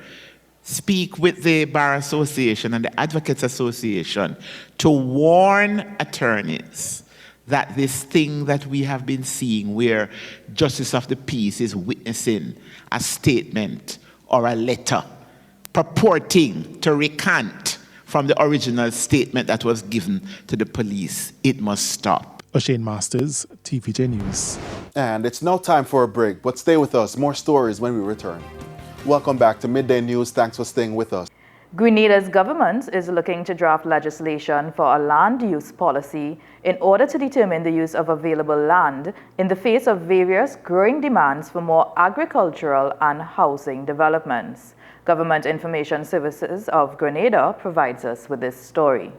speak with the Bar Association and the Advocates Association to warn attorneys that this thing that we have been seeing where Justice of the Peace is witnessing a statement or a letter purporting to recant from the original statement that was given to the police, it must stop. O'Shane Masters, TVJ News. And it's now time for a break, but stay with us. More stories when we return. Welcome back to Midday News. Thanks for staying with us. Grenada's government is looking to draft legislation for a land use policy in order to determine the use of available land in the face of various growing demands for more agricultural and housing developments. Government Information Services of Grenada provides us with this story.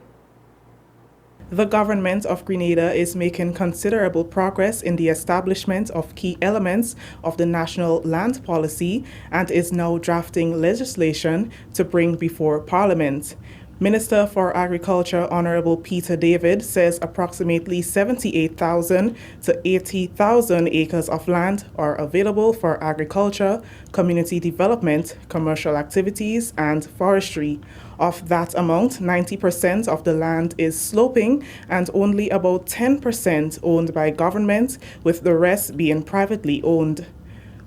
The government of Grenada is making considerable progress in the establishment of key elements of the national land policy and is now drafting legislation to bring before Parliament. Minister for Agriculture Honorable Peter David says approximately 78,000 to 80,000 acres of land are available for agriculture, community development, commercial activities, and forestry. Of that amount, 90% of the land is sloping and only about 10% owned by government, with the rest being privately owned.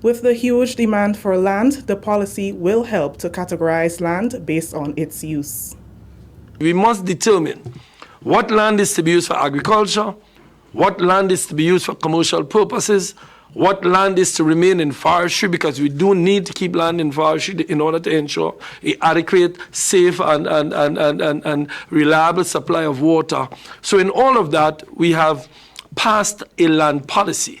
With the huge demand for land, the policy will help to categorize land based on its use. We must determine what land is to be used for agriculture, what land is to be used for commercial purposes, what land is to remain in forestry, because we do need to keep land in forestry in order to ensure an adequate, safe, and reliable supply of water. So in all of that, we have passed a land policy.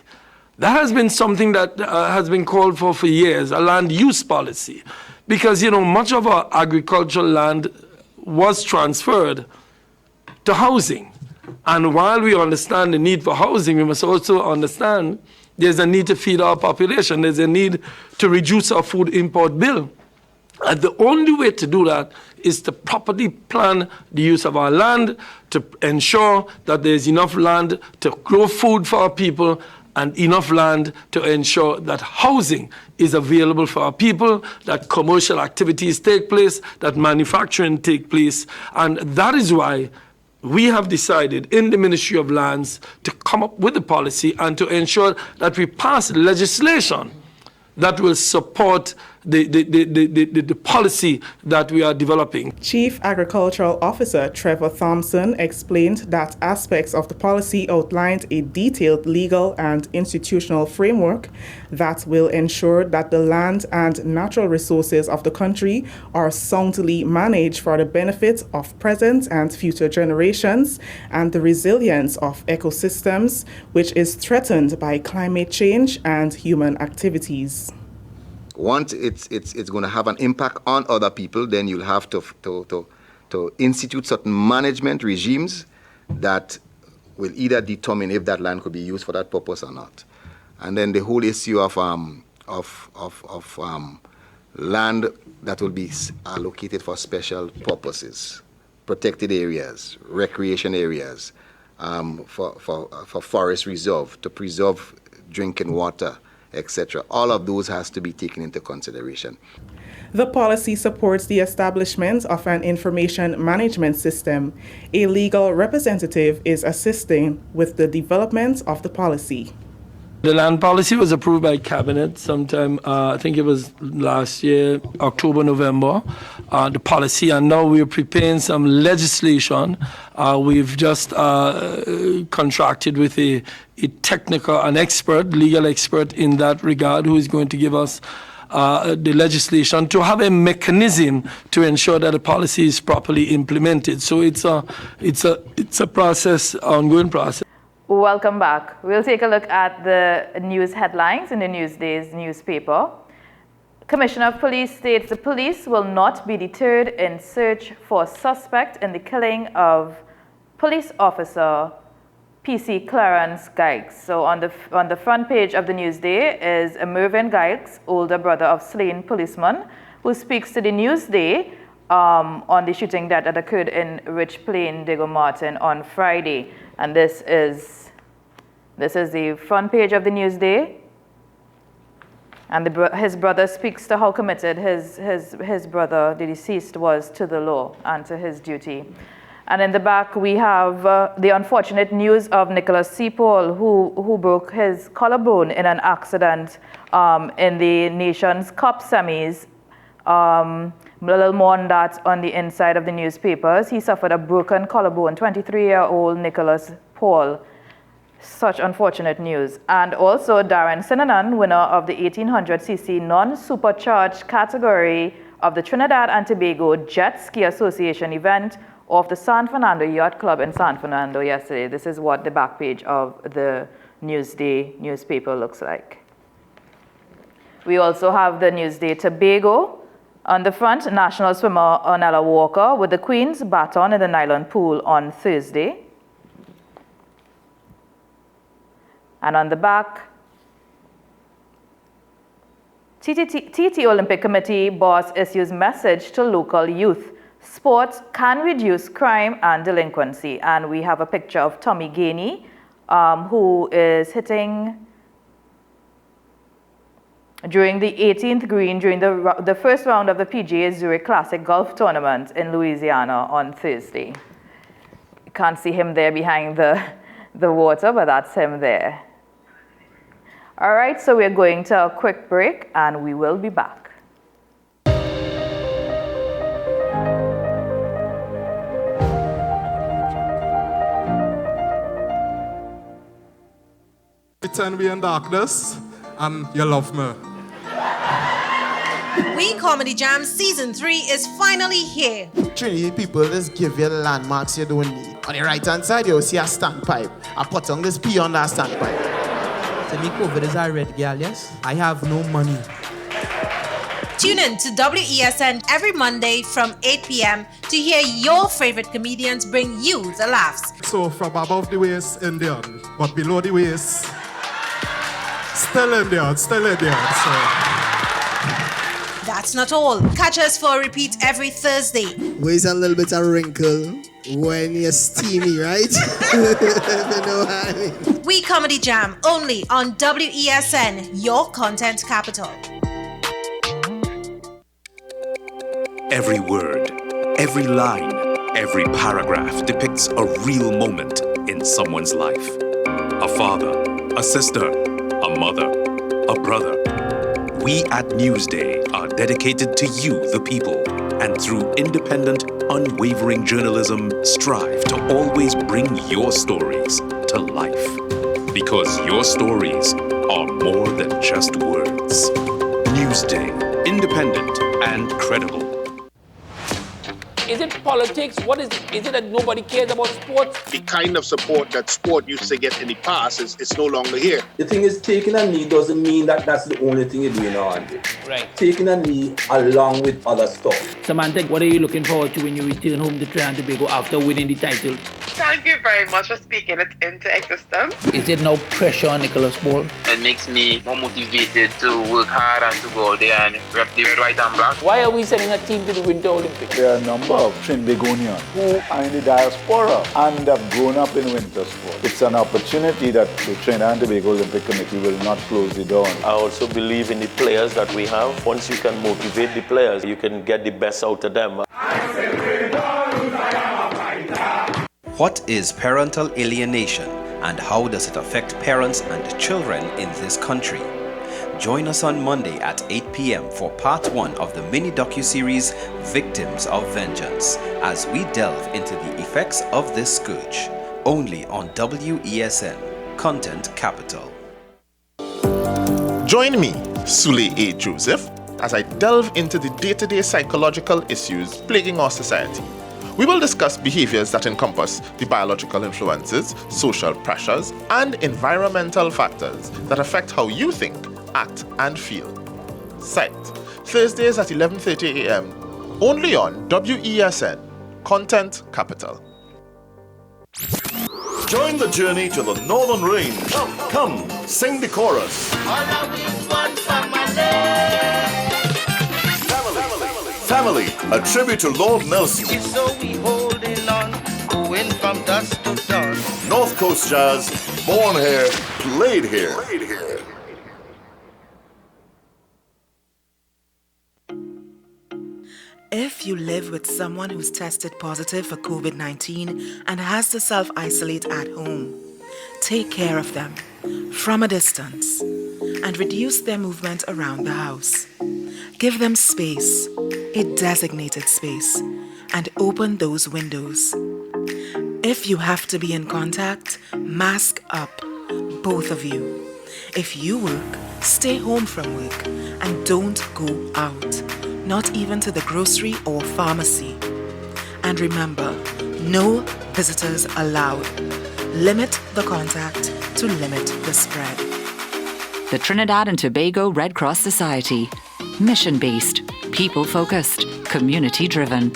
That has been something that has been called for years, a land use policy, because, much of our agricultural land was transferred to housing. And while we understand the need for housing, we must also understand there's a need to feed our population. There's a need to reduce our food import bill. And the only way to do that is to properly plan the use of our land, to ensure that there's enough land to grow food for our people and enough land to ensure that housing is available for our people, that commercial activities take place, that manufacturing take place. And that is why we have decided in the Ministry of Lands to come up with a policy and to ensure that we pass legislation that will support the policy that we are developing. Chief Agricultural Officer Trevor Thompson explained that aspects of the policy outlined a detailed legal and institutional framework that will ensure that the land and natural resources of the country are soundly managed for the benefit of present and future generations and the resilience of ecosystems, which is threatened by climate change and human activities. Once it's going to have an impact on other people, then you'll have to institute certain management regimes that will either determine if that land could be used for that purpose or not. And then the whole issue of land that will be allocated for special purposes, protected areas, recreation areas, for forest reserve, to preserve drinking water, etc. All of those has to be taken into consideration. The policy supports the establishment of an information management system. A legal representative is assisting with the development of the policy. The land policy was approved by Cabinet sometime, I think it was last year, October, November, the policy, and now we're preparing some legislation. We've just contracted with an legal expert in that regard, who is going to give us the legislation to have a mechanism to ensure that the policy is properly implemented. So it's a process, ongoing process. Welcome back. We'll take a look at the news headlines in the Newsday's newspaper. Commissioner of Police states the police will not be deterred in search for suspect in the killing of police officer PC Clarence Gykes. So on the front page of the Newsday is Mervyn Gykes, older brother of slain policeman, who speaks to the Newsday on the shooting that occurred in Rich Plain, Diego Martin on Friday. And this is the front page of the Newsday. And his brother speaks to how committed his brother, the deceased, was to the law and to his duty. And in the back, we have the unfortunate news of Nicholas C. Paul, who broke his collarbone in an accident in the Nations Cup semis. A little more on that on the inside of the newspapers. He suffered a broken collarbone, 23-year-old Nicholas Paul. Such unfortunate news. And also Darren Sinanan, winner of the 1800cc non-supercharged category of the Trinidad and Tobago Jet Ski Association event off the San Fernando Yacht Club in San Fernando yesterday. This is what the back page of the Newsday newspaper looks like. We also have the Newsday Tobago. On the front, national swimmer Ornella Walker with the Queen's baton in the nylon pool on Thursday. And on the back, TT Olympic Committee boss issues message to local youth. Sports can reduce crime and delinquency. And we have a picture of Tommy Gainey, who is hitting during the 18th green during the first round of the PGA Zurich Classic Golf Tournament in Louisiana on Thursday. You can't see him there behind the water, but that's him there. All right, so we're going to a quick break and we will be back. Pretend we're in darkness and you love me. We Comedy Jam Season 3 is finally here. Trinity people just give you landmarks you don't need. On the right hand side, you'll see a standpipe. I put on this P on that standpipe. So me COVID is a red girl, yes? I have no money. Tune in to WESN every Monday from 8 p.m. to hear your favorite comedians bring you the laughs. So from above the waist, Indian, but below the waist, still Indian. So. That's not all. Catch us for a repeat every Thursday. Where's a little bit of wrinkle when you're steamy, right? You know what I mean? We Comedy Jam, only on WESN, your content capital. Every word, every line, every paragraph depicts a real moment in someone's life. A father, a sister, a mother, a brother. We at Newsday are dedicated to you, the people, and through independent, unwavering journalism, strive to always bring your stories to life. Because your stories are more than just words. Newsday, independent and credible. Is it politics? What is it? Is it that nobody cares about sports? The kind of support that sport used to get in the past is no longer here. The thing is, taking a knee doesn't mean that that's the only thing you're doing on it. Right. Taking a knee along with other stuff. Samantha, what are you looking forward to when you return home to Trinidad and Tobago after winning the title? Thank you very much for speaking it into existence. Is it no pressure on Nicholas Ball? It makes me more motivated to work hard and to go out there and rep the white and black. Why are we sending a team to the Winter Olympics? There are a number of Trinbagonians who are in the diaspora and have grown up in winter sport. It's an opportunity that the Trinidad and Tobago Olympic Committee will not close the door on. I also believe in the players that we have. Once you can motivate the players, you can get the best out of them. What is parental alienation and how does it affect parents and children in this country? Join us on Monday at 8 p.m. for part 1 of the mini docuseries Victims of Vengeance as we delve into the effects of this scourge. Only on WESN, Content Capital. Join me, Sule A. Joseph, as I delve into the day-to-day psychological issues plaguing our society. We will discuss behaviors that encompass the biological influences, social pressures, and environmental factors that affect how you think, act, and feel. Site, Thursdays at 11:30 a.m. Only on WESN, Content Capital. Join the journey to the Northern Range. Come, sing the chorus. Family, a tribute to Lord Nelson. So we holding on, going from dusk to dawn. North Coast Jazz, born here, played here. If you live with someone who's tested positive for COVID-19 and has to self-isolate at home, take care of them from a distance and reduce their movement around the house. Give them space, a designated space, and open those windows. If you have to be in contact, mask up, both of you. If you work, stay home from work and don't go out. not even to the grocery or pharmacy. And remember, no visitors allowed. Limit the contact to limit the spread. The Trinidad and Tobago Red Cross Society. Mission-based, people-focused, community-driven.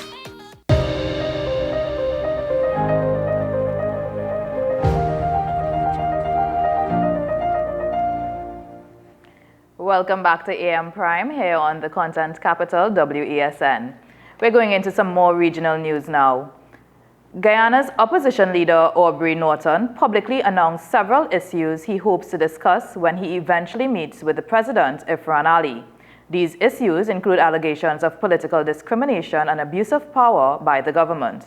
Welcome back to AM Prime here on the content capital, WESN. We're going into some more regional news now. Guyana's opposition leader, Aubrey Norton, publicly announced several issues he hopes to discuss when he eventually meets with the president, Irfaan Ali. These issues include allegations of political discrimination and abuse of power by the government.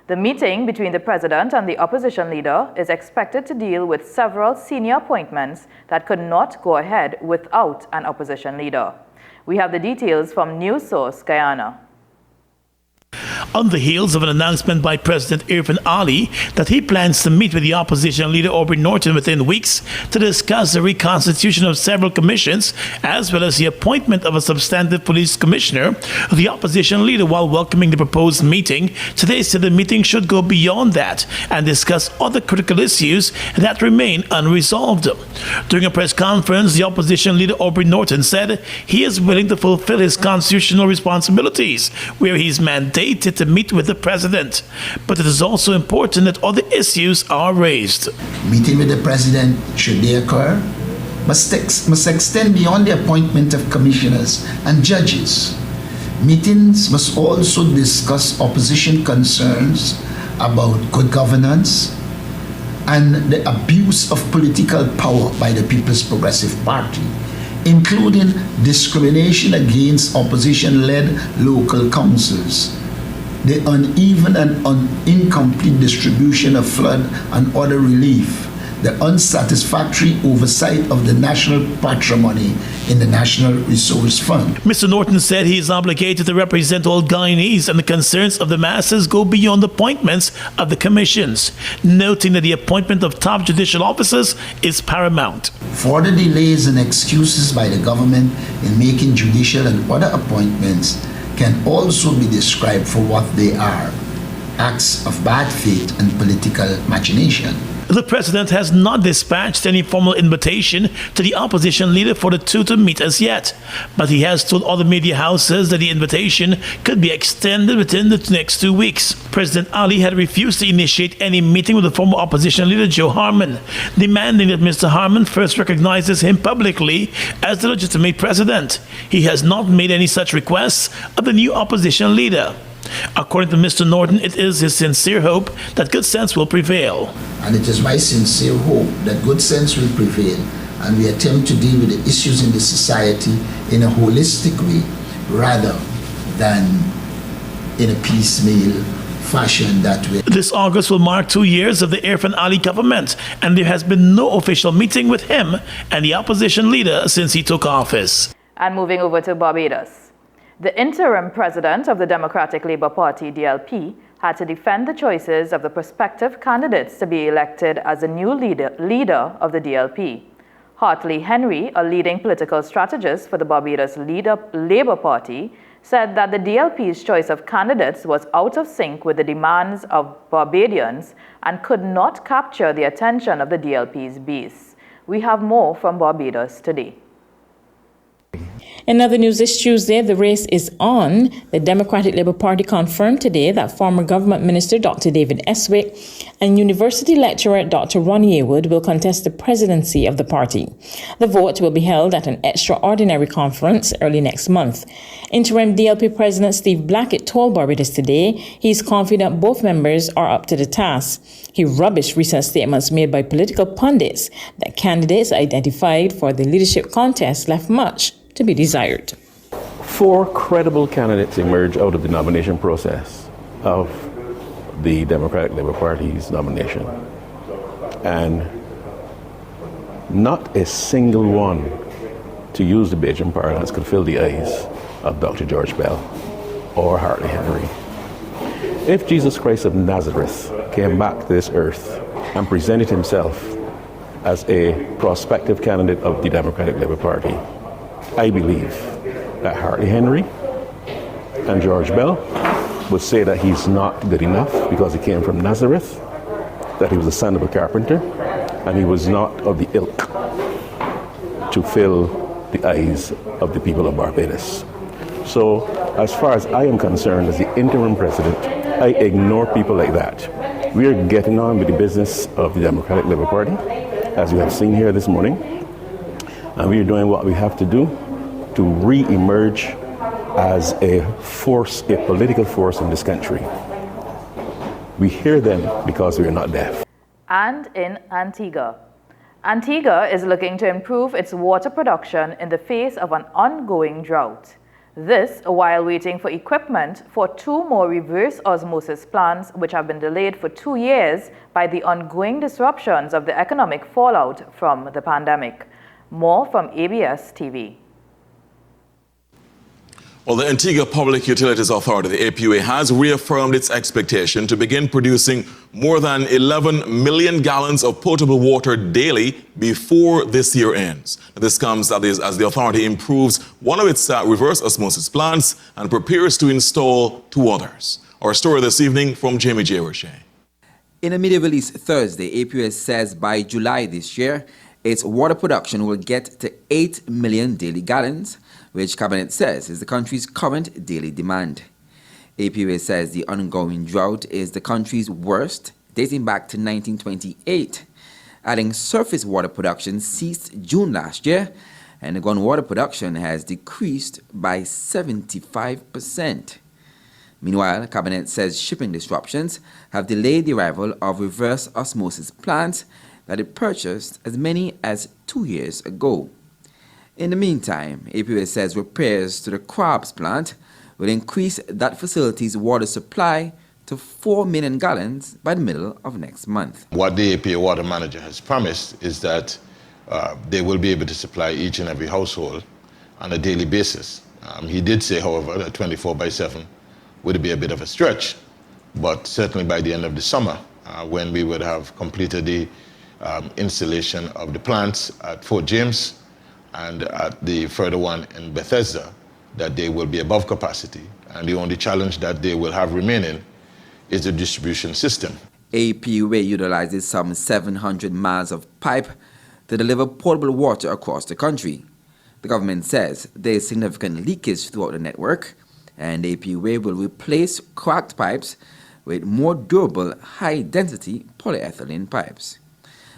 The meeting between the president and the opposition leader is expected to deal with several senior appointments that could not go ahead without an opposition leader. We have the details from News Source Guyana. On the heels of an announcement by President Irfaan Ali that he plans to meet with the opposition leader Aubrey Norton within weeks to discuss the reconstitution of several commissions as well as the appointment of a substantive police commissioner, the opposition leader, while welcoming the proposed meeting, today said the meeting should go beyond that and discuss other critical issues that remain unresolved. During a press conference, the opposition leader Aubrey Norton said he is willing to fulfill his constitutional responsibilities, where he's mandated to meet with the president. But it is also important that other issues are raised. Meeting with the president, should they occur, must extend beyond the appointment of commissioners and judges. Meetings must also discuss opposition concerns about good governance and the abuse of political power by the People's Progressive Party, including discrimination against opposition-led local councils, the uneven and incomplete distribution of flood and other relief, the unsatisfactory oversight of the national patrimony in the National Resource Fund. Mr. Norton said he is obligated to represent all Guyanese, and the concerns of the masses go beyond appointments of the commissions, noting that the appointment of top judicial officers is paramount. Further delays and excuses by the government in making judicial and other appointments can also be described for what they are: acts of bad faith and political machination. The president has not dispatched any formal invitation to the opposition leader for the two to meet as yet, but he has told other media houses that the invitation could be extended within the next 2 weeks. President Ali had refused to initiate any meeting with the former opposition leader Joe Harmon, demanding that Mr. Harmon first recognizes him publicly as the legitimate president. He has not made any such requests of the new opposition leader. According to Mr. Norton, it is his sincere hope that good sense will prevail. And it is my sincere hope that good sense will prevail and we attempt to deal with the issues in the society in a holistic way rather than in a piecemeal fashion that way. This August will mark 2 years of the Irfaan Ali government, and there has been no official meeting with him and the opposition leader since he took office. And moving over to Barbados. The interim president of the Democratic Labour Party, DLP, had to defend the choices of the prospective candidates to be elected as the new leader of the DLP. Hartley Henry, a leading political strategist for the Barbados Labour Party, said that the DLP's choice of candidates was out of sync with the demands of Barbadians and could not capture the attention of the DLP's base. We have more from Barbados today. In other news, this Tuesday, the race is on. The Democratic Labour Party confirmed today that former Government Minister Dr. David Eswick and University lecturer Dr. Ronnie Yearwood will contest the presidency of the party. The vote will be held at an extraordinary conference early next month. Interim DLP President Steve Blackett told Barbados today he is confident both members are up to the task. He rubbished recent statements made by political pundits that candidates identified for the leadership contest left much to be desired. 4 credible candidates emerged out of the nomination process of the Democratic Labour Party's nomination. And not a single one, to use the Bajan parlance, could fill the eyes of Dr. George Bell or Hartley Henry. If Jesus Christ of Nazareth came back to this earth and presented himself as a prospective candidate of the Democratic Labour Party, I believe that Hartley Henry and George Bell would say that he's not good enough because he came from Nazareth, that he was the son of a carpenter, and he was not of the ilk to fill the eyes of the people of Barbados. So, as far as I am concerned, as the interim president, I ignore people like that. We are getting on with the business of the Democratic Labour Party, as we have seen here this morning, and we are doing what we have to do to re-emerge as a force, a political force in this country. We hear them because we are not deaf. And in Antigua. Antigua is looking to improve its water production in the face of an ongoing drought. This while waiting for equipment for 2 more reverse osmosis plants which have been delayed for 2 years by the ongoing disruptions of the economic fallout from the pandemic. More from ABS TV. Well, the Antigua Public Utilities Authority, the APUA, has reaffirmed its expectation to begin producing more than 11 million gallons of potable water daily before this year ends. This comes as the authority improves one of its reverse osmosis plants and prepares to install 2 others. Our story this evening from Jamie J. Roche. In a media release Thursday, APUA says by July this year, its water production will get to 8 million daily gallons, which Cabinet says is the country's current daily demand. APUA says the ongoing drought is the country's worst, dating back to 1928. Adding surface water production ceased June last year, and the groundwater production has decreased by 75%. Meanwhile, Cabinet says shipping disruptions have delayed the arrival of reverse osmosis plants that it purchased as many as 2 years ago. In the meantime, APUA says repairs to the Crabs plant will increase that facility's water supply to 4 million gallons by the middle of next month. What the APUA water manager has promised is that they will be able to supply each and every household on a daily basis. He did say, however, that 24/7 would be a bit of a stretch, but certainly by the end of the summer, when we would have completed the installation of the plants at Fort James and at the further one in Bethesda, that they will be above capacity. And the only challenge that they will have remaining is the distribution system. APUA utilizes some 700 miles of pipe to deliver potable water across the country. The government says there is significant leakage throughout the network, and APUA will replace cracked pipes with more durable, high-density polyethylene pipes.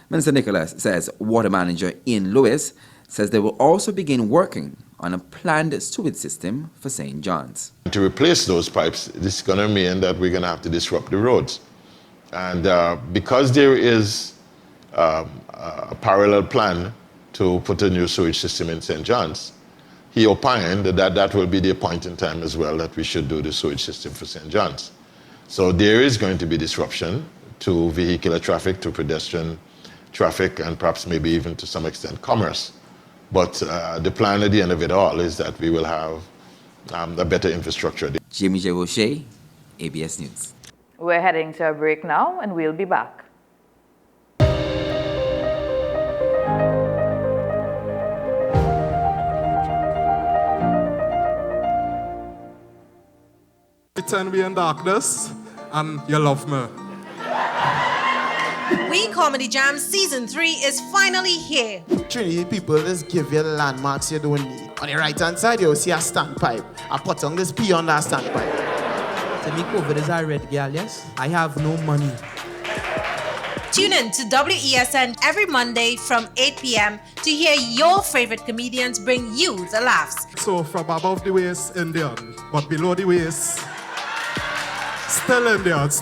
Minister Nicholas says water manager Ian Lewis says they will also begin working on a planned sewage system for St. John's. To replace those pipes, this is going to mean that we're going to have to disrupt the roads. And because there is a parallel plan to put a new sewage system in St. John's, he opined that that will be the point in time as well that we should do the sewage system for St. John's. So there is going to be disruption to vehicular traffic, to pedestrian traffic, and perhaps maybe even to some extent commerce. But the plan at the end of it all is that we will have a better infrastructure. Jamie J. Roche, ABS News. We're heading to a break now, and we'll be back. Pretend we're in darkness, and you love me. We Comedy Jam Season 3 is finally here. Trinity people just give you the landmarks you don't need. On the right-hand side, you'll see a standpipe. I put on this pee on that standpipe. Tell me COVID is a red girl, yes? I have no money. Tune in to WESN every Monday from 8 p.m. to hear your favorite comedians bring you the laughs. So from above the waist, Indian, but below the waist, still Indian. So.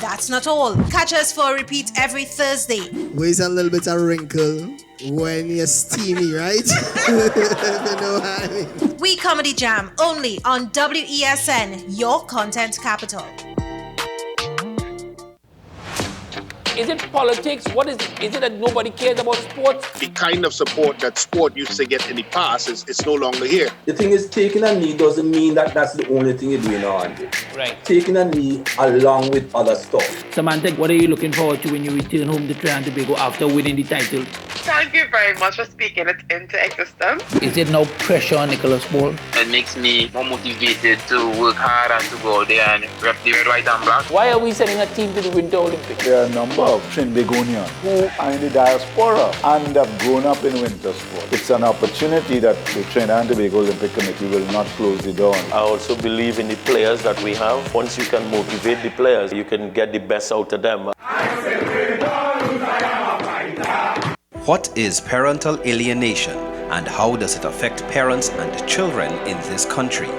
That's not all. Catch us for a repeat every Thursday. Waste a little bit of wrinkle when you're steamy, right? You know what I mean? We Comedy Jam only on WESN, your content capital. Is it politics? What is it? Is it that nobody cares about sports? The kind of support that sport used to get in the past is no longer here. The thing is, taking a knee doesn't mean that that's the only thing you're doing on it. Right. Taking a knee along with other stuff. Samantha, what are you looking forward to when you return home to Trinidad and Tobago after winning the title? Thank you very much for speaking it into existence. Is there no pressure on Nicholas Ball? It makes me more motivated to work hard and to go out there and rep the red, white and black. Why are we sending a team to the Winter Olympics? There are a number of Trinbagonians who are in the diaspora and have grown up in winter sport. It's an opportunity that the Trinidad and Tobago Olympic Committee will not close the door on. I also believe in the players that we have. Once you can motivate the players, you can get the best out of them. What is parental alienation and how does it affect parents and children in this country?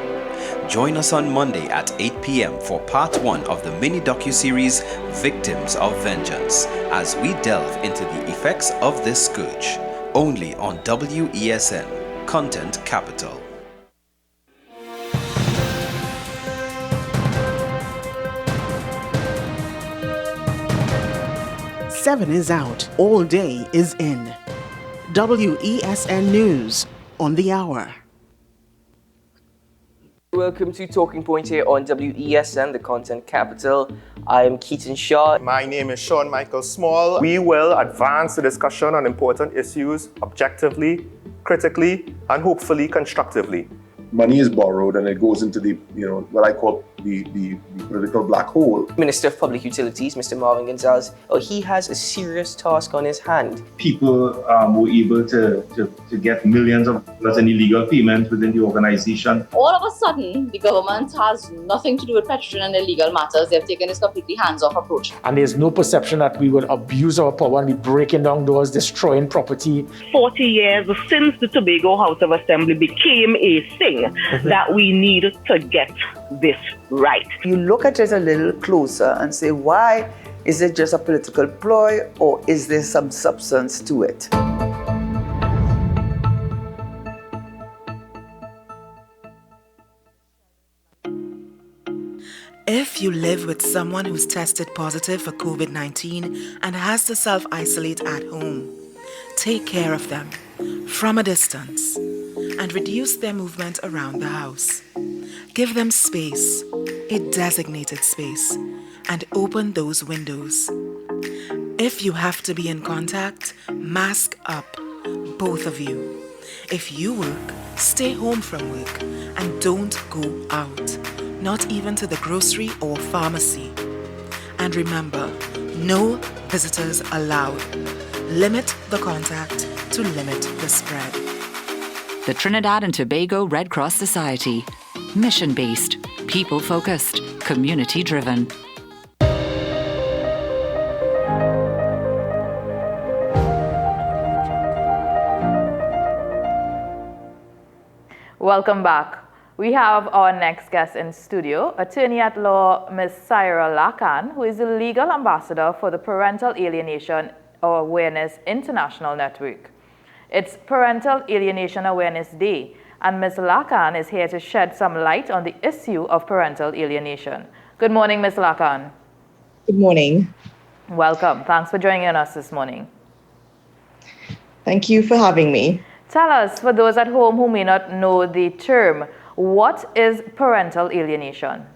Join us on Monday at 8 p.m. for part 1 of the mini docuseries Victims of Vengeance as we delve into the effects of this scourge. Only on WESN, Content Capital. Seven is out, all day is in. WESN News on the hour. Welcome to Talking Point here on WESN, the content capital. I am Keaton Shaw. My name is Sean Michael Small. We will advance the discussion on important issues objectively, critically, and hopefully constructively. Money is borrowed and it goes into the, what I call the political black hole. Minister of Public Utilities, Mr. Marvin Gonzalez, he has a serious task on his hand. People were able to get millions of dollars in illegal payments within the organization. All of a sudden, the government has nothing to do with Petrogen and illegal matters. They've taken this completely hands-off approach. And there's no perception that we will abuse our power and be breaking down doors, destroying property. 40 years since the Tobago House of Assembly became a thing that we need to get this right. You look at it a little closer and say, why is it just a political ploy or is there some substance to it? If you live with someone who's tested positive for COVID-19 and has to self-isolate at home, take care of them from a distance and reduce their movement around the house. Give them space, a designated space, and open those windows. If you have to be in contact, mask up, both of you. If you work, stay home from work and don't go out, not even to the grocery or pharmacy. And remember, no visitors allowed. Limit the contact to limit the spread. The Trinidad and Tobago Red Cross Society. Mission-based, people-focused, community-driven. Welcome back. We have our next guest in studio, attorney at law Ms. Syra Lakan, who is the legal ambassador for the Parental Alienation Awareness International Network. It's Parental Alienation Awareness Day, and Ms. Lakan is here to shed some light on the issue of parental alienation. Good morning, Ms. Lakan. Good morning. Welcome. Thanks for joining us this morning. Thank you for having me. Tell us, for those at home who may not know the term, what is parental alienation?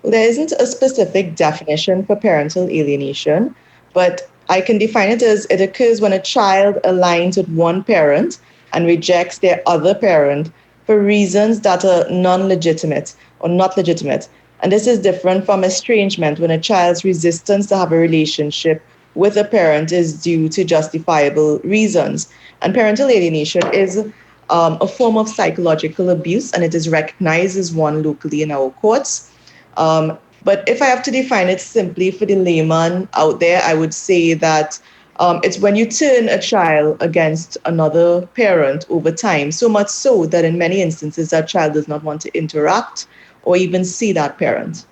Well, there isn't a specific definition for parental alienation, but I can define it as it occurs when a child aligns with one parent and rejects their other parent for reasons that are non-legitimate or not legitimate. And this is different from estrangement, when a child's resistance to have a relationship with a parent is due to justifiable reasons. And parental alienation is a form of psychological abuse, and it is recognized as one locally in our courts. But if I have to define it simply for the layman out there, I would say that it's when you turn a child against another parent over time, so much so that in many instances that child does not want to interact or even see that parent.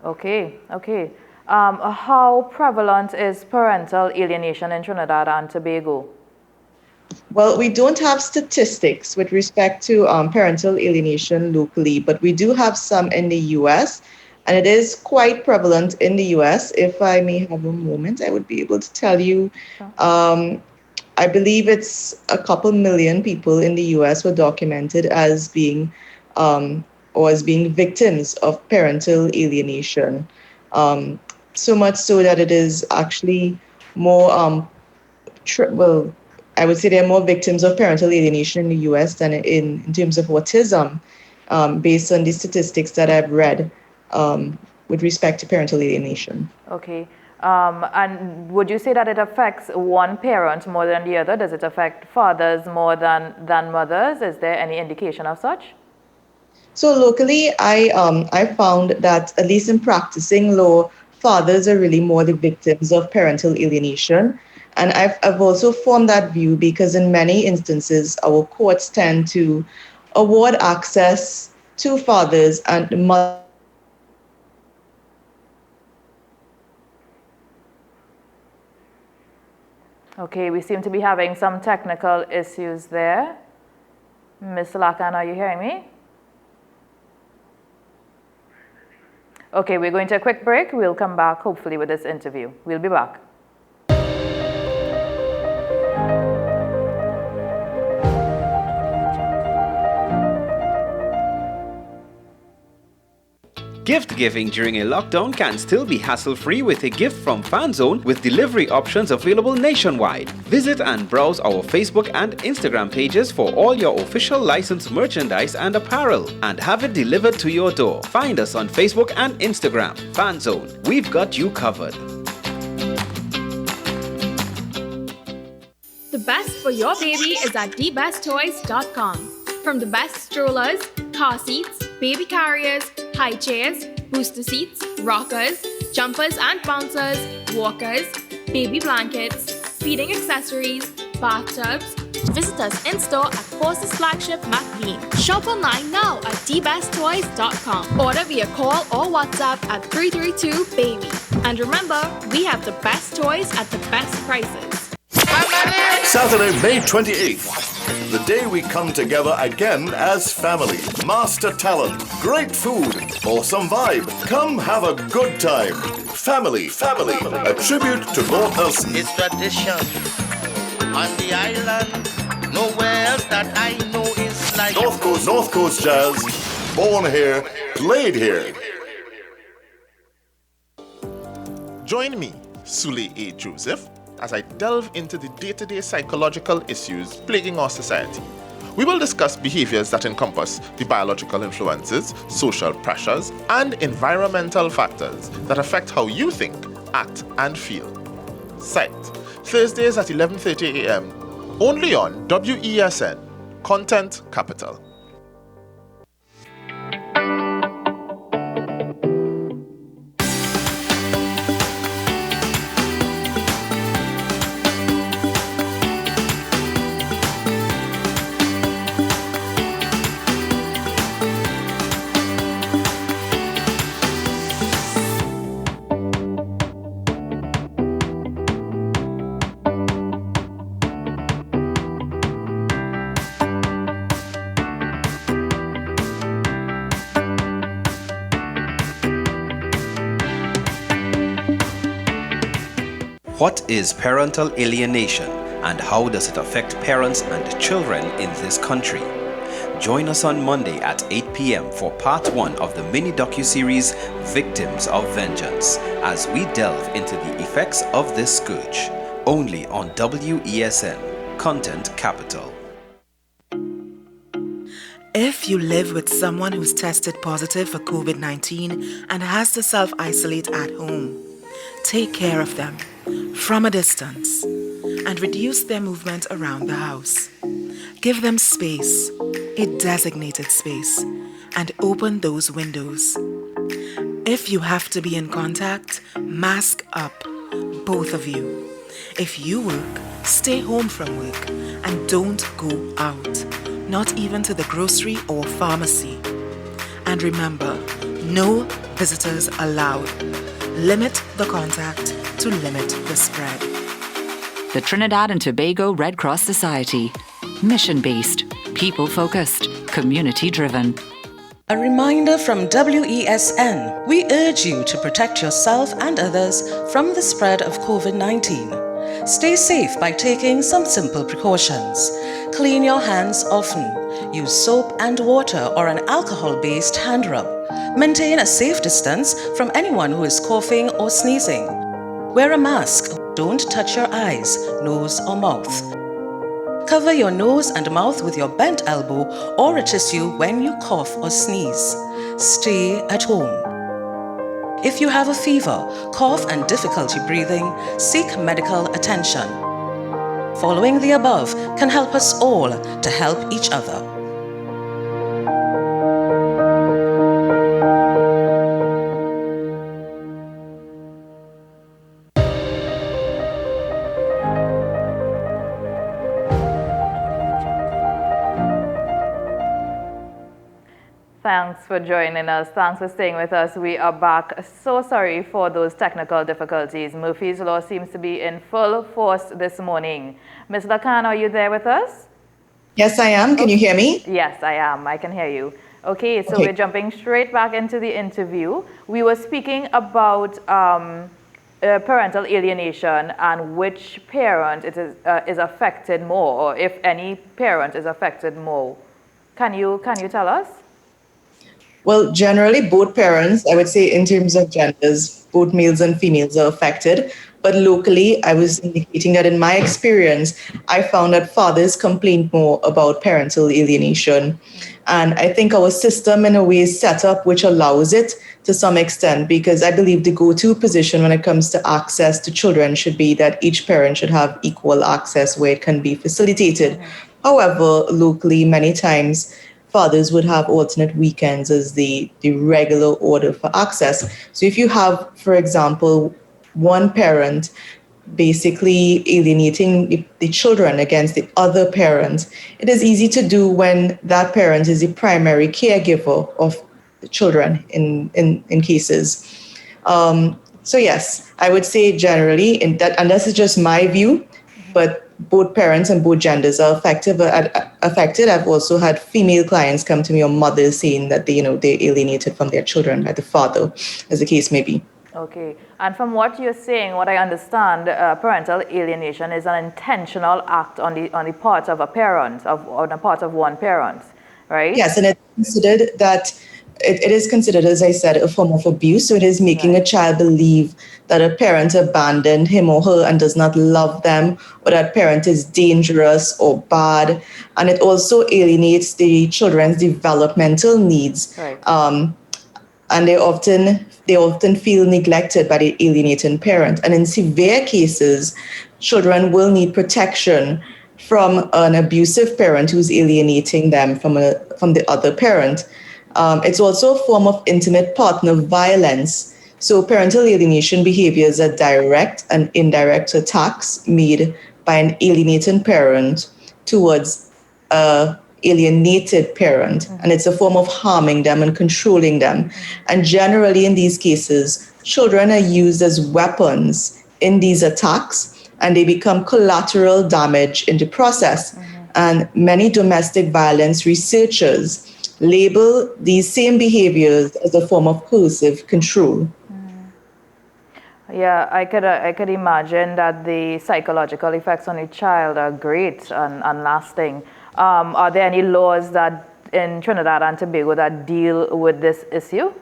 Okay. How prevalent is parental alienation in Trinidad and Tobago? Well, we don't have statistics with respect to parental alienation locally, but we do have some in the U.S., and it is quite prevalent in the U.S. If I may have a moment, I would be able to tell you. I believe it's a couple million people in the U.S. were documented as being victims of parental alienation. So much so that it is actually more I would say there are more victims of parental alienation in the US than in terms of autism, based on the statistics that I've read with respect to parental alienation. Okay. And would you say that it affects one parent more than the other? Does it affect fathers more than mothers? Is there any indication of such? So locally, I found that, at least in practicing law, fathers are really more the victims of parental alienation. And I've also formed that view because in many instances, our courts tend to award access to fathers and mothers. Okay, we seem to be having some technical issues there. Ms. Lakan, are you hearing me? Okay, we're going to a quick break. We'll come back, hopefully, with this interview. We'll be back. Gift giving during a lockdown can still be hassle-free with a gift from FanZone with delivery options available nationwide. Visit and browse our Facebook and Instagram pages for all your official licensed merchandise and apparel and have it delivered to your door. Find us on Facebook and Instagram. FanZone, we've got you covered. The best for your baby is at thebesttoys.com. From the best strollers, car seats, baby carriers, high chairs, booster seats, rockers, jumpers and bouncers, walkers, baby blankets, feeding accessories, bathtubs. Visit us in-store at Forces Flagship McLean. Shop online now at thebesttoys.com. Order via call or WhatsApp at 332-BABY. And remember, we have the best toys at the best prices. Saturday, May 28th, the day we come together again as family. Master talent, great food, awesome vibe. Come have a good time. Family, a tribute to both us. It's tradition on the island. Nowhere else that I know is like North Coast Jazz, born here, played here. Join me, Sule A. Joseph, as I delve into the day-to-day psychological issues plaguing our society. We will discuss behaviors that encompass the biological influences, social pressures, and environmental factors that affect how you think, act, and feel. Psyched. Thursdays at 11:30 a.m. only on WESN, Content Capital. What is parental alienation and how does it affect parents and children in this country? Join us on Monday at 8 p.m. for part 1 of the mini docuseries Victims of Vengeance as we delve into the effects of this scourge. Only on WESN, Content Capital. If you live with someone who's tested positive for COVID-19 and has to self-isolate at home, take care of them from a distance and reduce their movement around the house. Give them space, a designated space, and open those windows. If you have to be in contact, mask up, both of you. If you work, stay home from work and don't go out, not even to the grocery or pharmacy. And remember, no visitors allowed. Limit the contact to limit the spread. The Trinidad and Tobago Red Cross Society. Mission-based, people-focused, community-driven. A reminder from WESN. We urge you to protect yourself and others from the spread of COVID-19. Stay safe by taking some simple precautions. Clean your hands often. Use soap and water or an alcohol-based hand rub. Maintain a safe distance from anyone who is coughing or sneezing. Wear a mask. Don't touch your eyes, nose, or mouth. Cover your nose and mouth with your bent elbow or a tissue when you cough or sneeze. Stay at home. If you have a fever, cough, and difficulty breathing, seek medical attention. Following the above can help us all to help each other. Thanks for joining us. Thanks for staying with us. We are back. So sorry for those technical difficulties. Murphy's Law seems to be in full force this morning. Ms. Lakan, are you there with us? Yes, I am. Can you hear me? Yes, I am. I can hear you. Okay, so we're jumping straight back into the interview. We were speaking about parental alienation and which parent is affected more, or if any parent is affected more. Can you tell us? Well, generally, both parents, I would say in terms of genders, both males and females are affected. But locally, I was indicating that in my experience, I found that fathers complained more about parental alienation. And I think our system in a way is set up which allows it to some extent, because I believe the go-to position when it comes to access to children should be that each parent should have equal access where it can be facilitated. However, locally, many times, fathers would have alternate weekends as the regular order for access. So if you have, for example, one parent basically alienating the children against the other parent, it is easy to do when that parent is the primary caregiver of the children in cases. So yes, I would say generally, in that, and this is just my view, but both parents and both genders are affected. I've also had female clients come to me, or mothers saying that they're alienated from their children by the father, as the case may be. Okay, and from what you're saying, what I understand, parental alienation is an intentional act on the part of a parent, on the part of one parent, right? Yes, and it's considered that it is considered, as I said, a form of abuse. So it is making a child believe that a parent abandoned him or her and does not love them, or that parent is dangerous or bad. And it also alienates the children's developmental needs. Right. And they often feel neglected by the alienating parent. And in severe cases, children will need protection from an abusive parent who's alienating them from the other parent. It's also a form of intimate partner violence. So parental alienation behaviors are direct and indirect attacks made by an alienating parent towards a alienated parent. And it's a form of harming them and controlling them. And generally in these cases, children are used as weapons in these attacks, and they become collateral damage in the process. And many domestic violence researchers label these same behaviors as a form of coercive control. Yeah, I could imagine that the psychological effects on a child are great and lasting. Are there any laws that in Trinidad and Tobago that deal with this issue?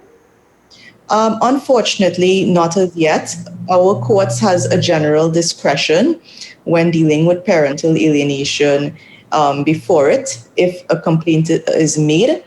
Unfortunately, not as yet. Our courts has a general discretion when dealing with parental alienation before it, if a complaint is made.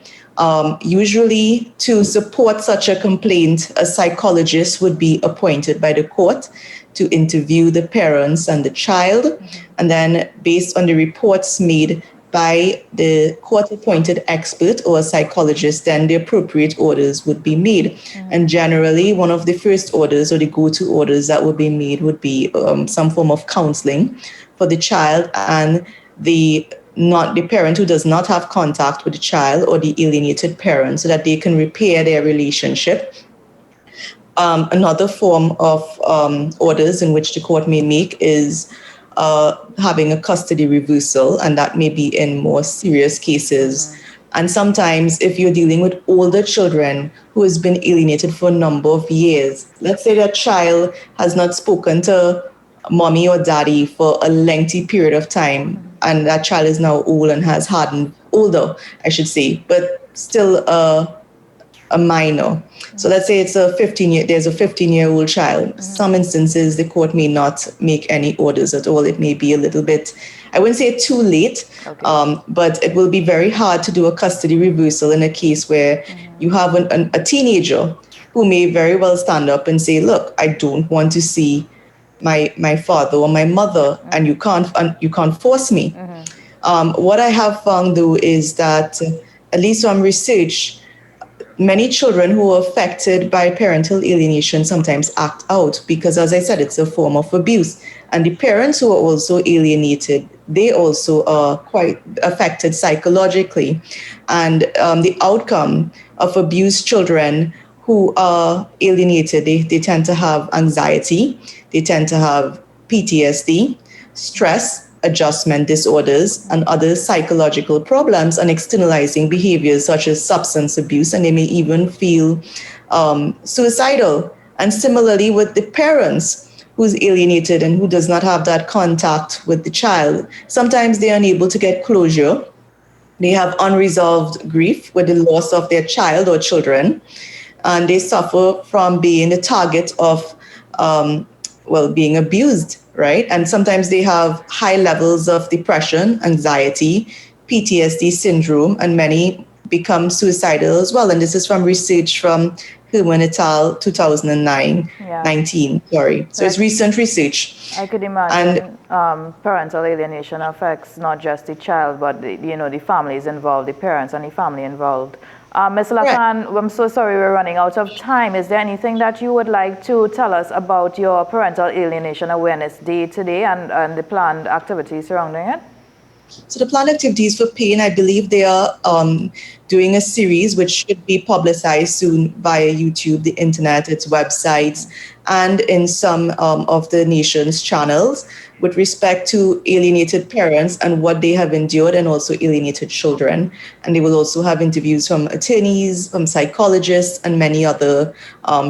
Usually, to support such a complaint, a psychologist would be appointed by the court to interview the parents and the child. And then, based on the reports made by the court-appointed expert or a psychologist, then the appropriate orders would be made. And generally, one of the first orders or the go-to orders that would be made would be some form of counseling for the child and the parent who does not have contact with the child, or the alienated parent, so that they can repair their relationship. Another form of orders in which the court may make is having a custody reversal, and that may be in more serious cases. And sometimes if you're dealing with older children who has been alienated for a number of years, let's say that child has not spoken to mommy or daddy for a lengthy period of time, and that child is now old and has hardened, older, I should say, but still a minor. So let's say it's there's a 15-year-old child. Some instances, the court may not make any orders at all. It may be a little bit, I wouldn't say too late, but it will be very hard to do a custody reversal in a case where you have a teenager who may very well stand up and say, look, I don't want to see my father or my mother, and you can't force me. What I have found, though, is that, at least from research, many children who are affected by parental alienation sometimes act out because, as I said, it's a form of abuse. And the parents who are also alienated, they also are quite affected psychologically. And the outcome of abused children who are alienated, they tend to have anxiety, they tend to have PTSD, stress, adjustment disorders, and other psychological problems, and externalizing behaviors such as substance abuse, and they may even feel suicidal. And similarly with the parents who's alienated and who does not have that contact with the child, sometimes they're unable to get closure. They have unresolved grief with the loss of their child or children, and they suffer from being the target of being abused, right? And sometimes they have high levels of depression, anxiety, PTSD syndrome, and many become suicidal as well. And this is from research from Herman et al. 19. So it's recent research. I could imagine parental alienation affects not just the child, but the families involved, the parents and the family involved. Ms. Lakan, I'm so sorry we're running out of time. Is there anything that you would like to tell us about your Parental Alienation Awareness Day today and the planned activities surrounding it? So the planned activities for PAIN, I believe they are doing a series which should be publicized soon via YouTube, the internet, its websites, and in some of the nation's channels with respect to alienated parents and what they have endured, and also alienated children. And they will also have interviews from attorneys, from psychologists, and many other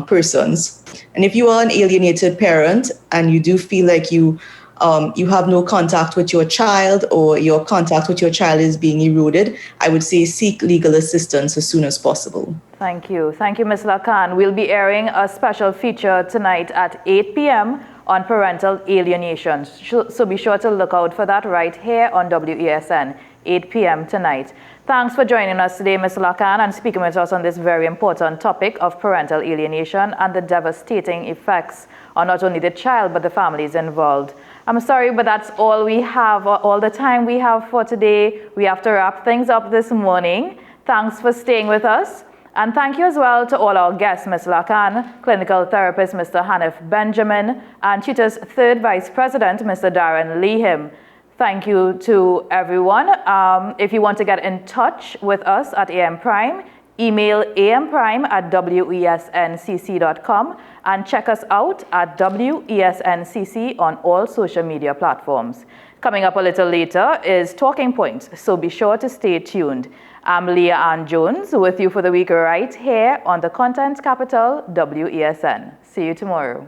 persons. And if you are an alienated parent and you do feel like you have no contact with your child, or your contact with your child is being eroded, I would say seek legal assistance as soon as possible. Thank you. Thank you, Ms. Lakan. We'll be airing a special feature tonight at 8 p.m. on parental alienation. So be sure to look out for that right here on WESN, 8 p.m. tonight. Thanks for joining us today, Ms. Lakan, and speaking with us on this very important topic of parental alienation and the devastating effects on not only the child, but the families involved. I'm sorry, but that's all we have, all the time we have for today. We have to wrap things up this morning. Thanks for staying with us. And thank you as well to all our guests, Ms. Lakan, clinical therapist, Mr. Hanif Benjamin, and Cheetah's third vice president, Mr. Darren Lehim. Thank you to everyone. If you want to get in touch with us at AM Prime, email amprime@wesncc.com and check us out at WESNCC on all social media platforms. Coming up a little later is Talking Points, so be sure to stay tuned. I'm Leah Ann Jones with you for the week right here on the Content Capital WESN. See you tomorrow.